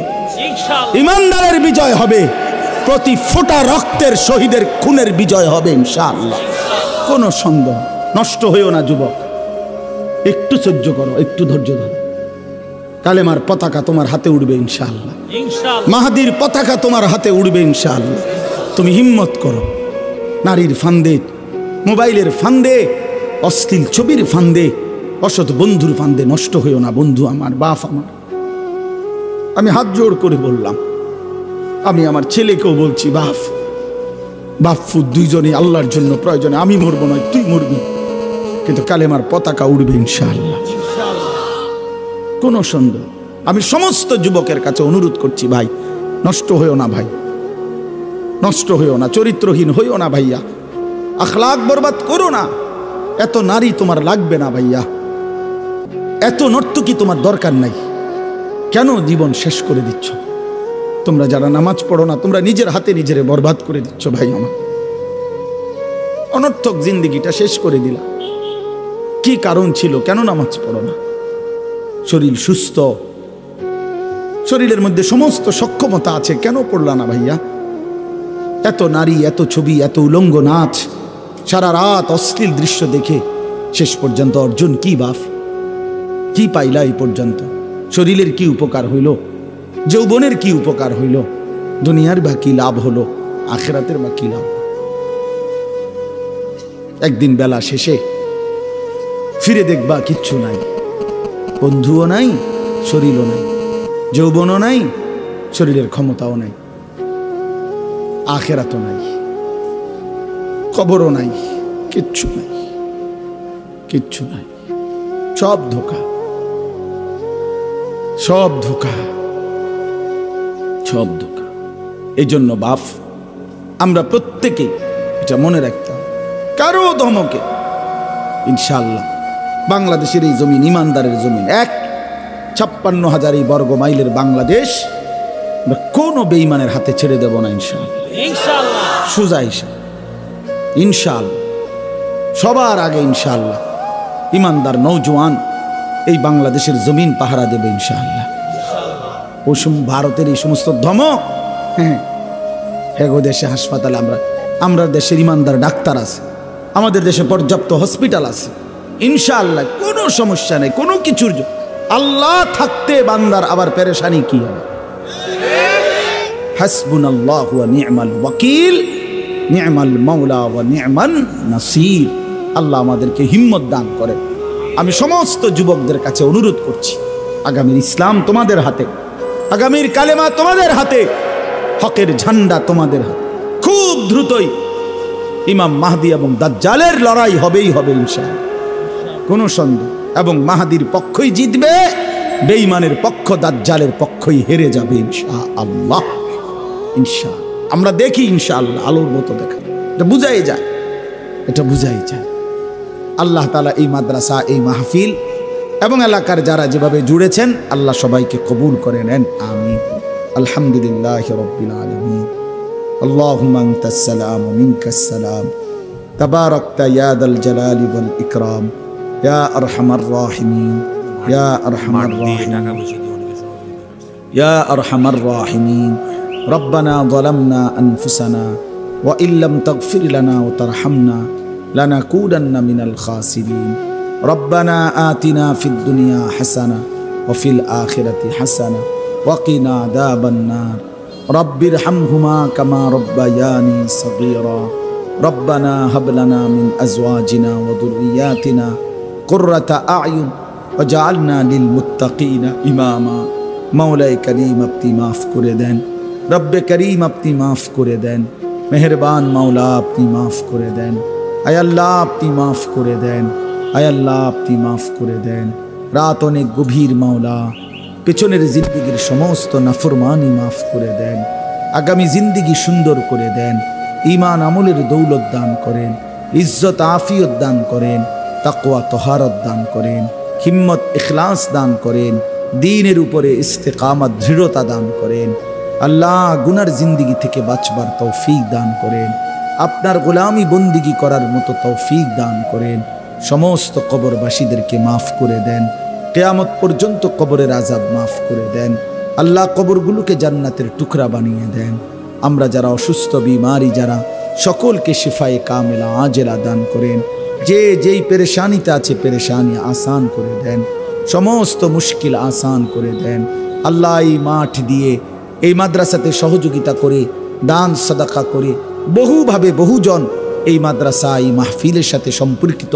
ইমানদারের বিজয় হবে, প্রতি ফোঁটা রক্তের শহীদের খুনের বিজয় হবে ইনশাআল্লাহ। কোনো সন্দেহ। নষ্ট হইও না যুবক, একটু সহ্য করো, একটু ধৈর্য ধরো। কালেমার পতাকা তোমার হাতে উঠবে ইনশাআল্লাহ, মাহাদির পতাকা তোমার হাতে উঠবে ইনশাআল্লাহ। তুমি হিম্মত করো। নারীর ফান্দে, মোবাইলের ফান্দে, অশ্লীল ছবির ফান্দে, অসৎ বন্ধুর ফান্দে নষ্ট হইও না বন্ধু আমার, বাপ আমার। আমি হাত জোড় করে বললাম, আমি আমার ছেলেকেও বলছি, বাপ ফুত দুইজনে আল্লাহর জন্য প্রয়োজনে, আমি মরবো নয় তুই মরবি, কিন্তু কালেমার পতাকা উঠবে ইনশাআল্লাহ, কোনো সন্দেহ। আমি সমস্ত যুবকের কাছে অনুরোধ করছি, ভাই নষ্ট হইও না, ভাই নষ্ট হইও না, চরিত্রহীন হইও না ভাইয়া, আখলাক বরবাদ করো না। এত নারী তোমার লাগবে না ভাইয়া, এত নর্তকী তোমার দরকার নাই। কেন জীবন শেষ করে দিচ্ছ? তোমরা যারা নামাজ পড়ো না, তোমরা নিজের হাতে নিজেরে বরবাদ করে দিচ্ছ ভাই আমার। অনর্থক জিন্দিগিটা শেষ করে দিলা। কি কারণ ছিল? কেন নামাজ পড়ো না? শরীর সুস্থ, শরীরের মধ্যে সমস্ত সক্ষমতা আছে, কেন পড়লা না ভাইয়া? এত নারী, এত ছবি, এত উলঙ্গ নাচ, সারা রাত অশ্লীল দৃশ্য দেখে শেষ পর্যন্ত অর্জন কি বাপ? কি পাইলা এই পর্যন্ত? শরীরের কি উপকার হইল? যৌবনের কি উপকার হইল? দুনিয়ার বা কি লাভ হলো? আখিরাতের বা কি লাভ? একদিন বেলা শেষে ফিরে দেখবা কিচ্ছু নাই, বন্ধুও নাই, শরীরও নাই, যৌবনও নাই, শরীরের ক্ষমতাও নাই, আখিরাতও নাই, কবরও নাই, কিচ্ছু নাই, কিচ্ছু নাই। সব ধোঁকা, সব ধোঁকা, সব ধোঁকা। এই জন্য বাপ, আমরা প্রত্যেকে এটা মনে রাখতাম, কারো ধমকে ইনশাআল্লাহ বাংলাদেশের এই জমিন ইমানদারের জমিন, 56,000 বর্গ মাইলের বাংলাদেশ আমরা কোনো বেঈমানের হাতে ছেড়ে দেব না ইনশাআল্লাহ। সুজা হিসাব ইনশাআল্লাহ, সবার আগে ইনশাআল্লাহ ইমানদার নৌজওয়ান এই বাংলাদেশের জমিন পাহারা দেবে ইনশাআল্লাহ। ওসম ভারতের এই সমস্ত ধমক, হ্যাঁ দেশে হাসপাতালে আমরা দেশের ইমানদার ডাক্তার আছে, আমাদের দেশে পর্যাপ্ত হসপিটাল আছে ইনশাআল্লাহ, কোনো সমস্যা নেই, কোনো কিছুর। আল্লাহ থাকতে বান্দার আবার পেরেশানি কি হবে? হাসবুনাল্লাহু ওয়া নি'মাল ওয়াকিল, নি'মাল মাওলা ওয়া নি'মান নাসির। আল্লাহ আমাদেরকে হিম্মত দান করে। আমি সমস্ত যুবকদের কাছে অনুরোধ করছি, আগামীর ইসলাম তোমাদের হাতে, আগামীর কালেমা তোমাদের হাতে, হকের ঝান্ডা তোমাদের হাতে। খুব দ্রুতই ইমাম মাহদি এবং দাজ্জালের লড়াই হবেই হবে ইনশাআল্লাহ, কোনো সন্দেহ। এবং মাহদির পক্ষই জিতবে, বেঈমানের পক্ষ দাজ্জালের পক্ষই হেরে যাবে ইনশাআল্লাহ। ইনশাআল্লাহ আমরা দেখি ইনশাআল্লাহ, আলোর মতো দেখা, এটা বুঝাই যায়, এটা বুঝাই যায়। আল্লাহ তাআলা এই মাদ্রাসা, এই মাহফিল এবং এলাকার যারা যেভাবে জুড়েছেন, আল্লাহ সবাইকে কবুল করে নেন, আমিন। আলহামদুলিল্লাহি রাব্বিল আলামিন। আল্লাহুম্মা আনতাস সালাম ওয়া মিনকাস সালাম, তাবারাকতা ইয়া দাল জালালি ওয়াল ইকরাম, ইয়া আরহামার রাহিমিন, ইয়া আরহামার রাহিমিন, ইয়া আরহামার রাহিমিন। রব্বানা যালামনা আনফুসানা ওয়া ইল্লাম তাগফির লানা ওয়া তারহামনা লানাকুনান্না মিনাল খাসিরিন। রব্বানা আতিনা ফিদ দুনিয়া হাসানা ওয়া ফিল আখিরাতি হাসানা ওয়া কিনা আযাবান নার। রব্বিরহামহুমা কামা রব্বায়ানি সগীরা। রব্বানা হাব লানা মিন আজওয়াজিনা ওয়া যুররিয়াতিনা কুররাতা আ'য়ুন ওয়াজআলনা লিল মুত্তাকিনা ইমামা। মাওলায়ে করিম আপনি মাফ করে দেন, রব্বে করিম আপনি মাফ করে দেন, মেহেরবান মাওলা আপনি মাফ করে দেন। আয় আল্লাহ আপনি মাফ করে দেন, আয় আল্লাহ আপনি মাফ করে দেন। রাত অনেক গভীর মাওলা, পেছনের জিন্দিগির সমস্ত নাফরমানি মাফ করে দেন, আগামী জিন্দিগি সুন্দর করে দেন, ঈমান আমলের দৌলত দান করেন, ইজ্জত আফিয়ত দান করেন, তাকওয়া তহারত দান করেন, হিম্মত ইখলাস দান করেন, দ্বীনের উপরে ইস্তেকামত দৃঢ়তা দান করেন। আল্লাহ গুনার জিন্দিগি থেকে বাঁচবার তৌফিক দান করেন, আপনার গোলামি বন্দিগি করার মতো তৌফিক দান করেন। সমস্ত কবরবাসীদেরকে মাফ করে দেন, কিয়ামত পর্যন্ত কবরের আযাব মাফ করে দেন। আল্লাহ কবরগুলোকে জান্নাতের টুকরা বানিয়ে দেন। আমরা যারা অসুস্থ বিমারি যারা, সকলকে শিফায়ে কামেলা আজেলা দান করেন। যে যেই পেরেশানিতে আছে পেরেশানি আসান করে দেন, সমস্ত মুশকিল আসান করে দেন। আল্লাহ এই মাঠ দিয়ে, এই মাদ্রাসাতে সহযোগিতা করে, দান সাদাকা করে বহুভাবে বহুজন এই মাদ্রাসা, এই মাহফিলের সাথে সম্পর্কিত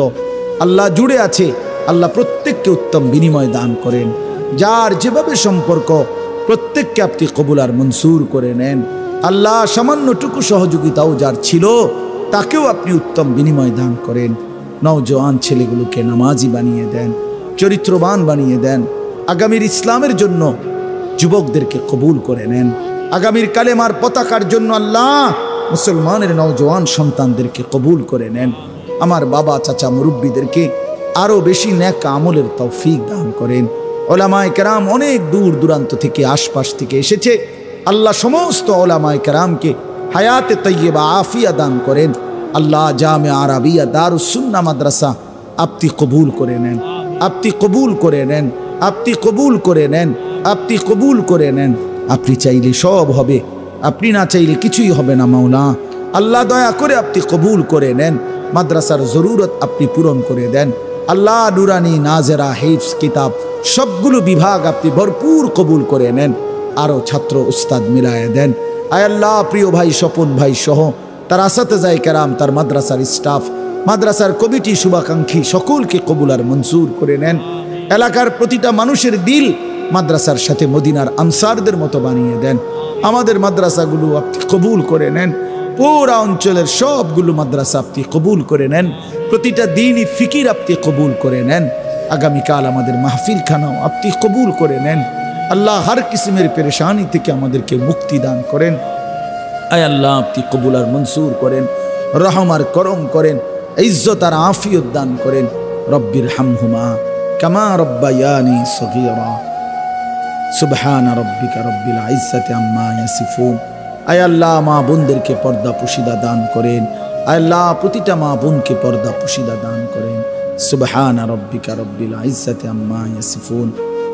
আল্লাহ জুড়ে আছে। আল্লাহ প্রত্যেককে উত্তম বিনিময় দান করেন। যার যেভাবে সম্পর্ক প্রত্যেককে আপনি কবুল আর মনসুর করে নেন। আল্লাহ সামান্যটুকু সহযোগিতাও যার ছিল তাকেও আপনি উত্তম বিনিময় দান করেন। নওজোয়ান ছেলেগুলোকে নামাজি বানিয়ে দেন, চরিত্রবান বানিয়ে দেন। আগামীর ইসলামের জন্য যুবকদেরকে কবুল করে নেন। আগামীর কালেমার পতাকার জন্য আল্লাহ মুসলমানের নওজোয়ান সন্তানদেরকে কবুল করে নেন। আমার বাবা চাচা মুরব্বীদেরকে আরও বেশি নেক আমলের তৌফিক দান করেন। ওলামায়ে কেরাম অনেক দূর দূরান্ত থেকে, আশপাশ থেকে এসেছে। আল্লাহ সমস্ত ওলামায়ে কেরামকে হায়াতে তৈয়বা আফিয়া দান করেন। আল্লাহ জামিয়া আরাবিয়া দারুস সুন্নাহ মাদ্রাসা আপনি কবুল করে নেন, আপনি কবুল করে নেন, আপনি কবুল করে নেন, আপনি কবুল করে নেন। আপনি চাইলে সব হবে, আপনি না চাইলে কিছুই হবে না মাওলা। আল্লাহ দয়া করে আপনি কবুল করে নেন। মাদ্রাসার জরুরত আপনি পূরণ করে দেন। আল্লাহ নুরানি, নাজেরা, হিফজ, কিতাব সবগুলো বিভাগ আপনি ভরপুর কবুল করে নেন। আরও ছাত্র উস্তাদ মিলায়ে দেন। আয় আল্লাহ প্রিয় ভাই স্বপন ভাই সহ তার আসাতেজায়ে কেরাম, তার মাদ্রাসার স্টাফ, মাদ্রাসার কমিটি, শুভাকাঙ্ক্ষী সকলকে কবুল আর মনসুর করে নেন। এলাকার প্রতিটা মানুষের দিল মাদ্রাসার সাথে মদিনার আনসারদের মতো বানিয়ে দেন। আমাদের মাদ্রাসাগুলো আপনি কবুল করে নেন। পুরা অঞ্চলের সবগুলো মাদ্রাসা আপনি কবুল করে নেন। প্রতিটা দিনই ফিকির আপনি কবুল করে নেন। আগামীকাল আমাদের মাহফিল খানাও আপনি কবুল করে নেন। আল্লাহ হর কিসমের পেরেশানি থেকে আমাদেরকে মুক্তি দান করেন। আয় আল্লাহ আপনি কবুল আর মনসুর করেন, রহম আর করম করেন, ইজ্জত আর আফিয়ত দান করেন। রব্বিরহামহুমা কামা রব্বায়ানি সগীরা। সুবহান রব্বিকা রব্বিল ইজ্জাতি আম্মা ইয়াসিফুন। আয় আল্লাহ মা বোনদেরকে পর্দা পুশিদা দান করেন। আয় আল্লাহ প্রতিটা মা বোনকে পর্দা পুশিদা দান করেন। সুবহান রব্বিকা রব্বিল ইজ্জাতি আম্মা ইয়াসিফুন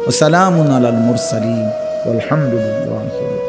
ওয়া সালামুন আলাল মুরসালিন ওয়ালহামদুলিল্লাহি।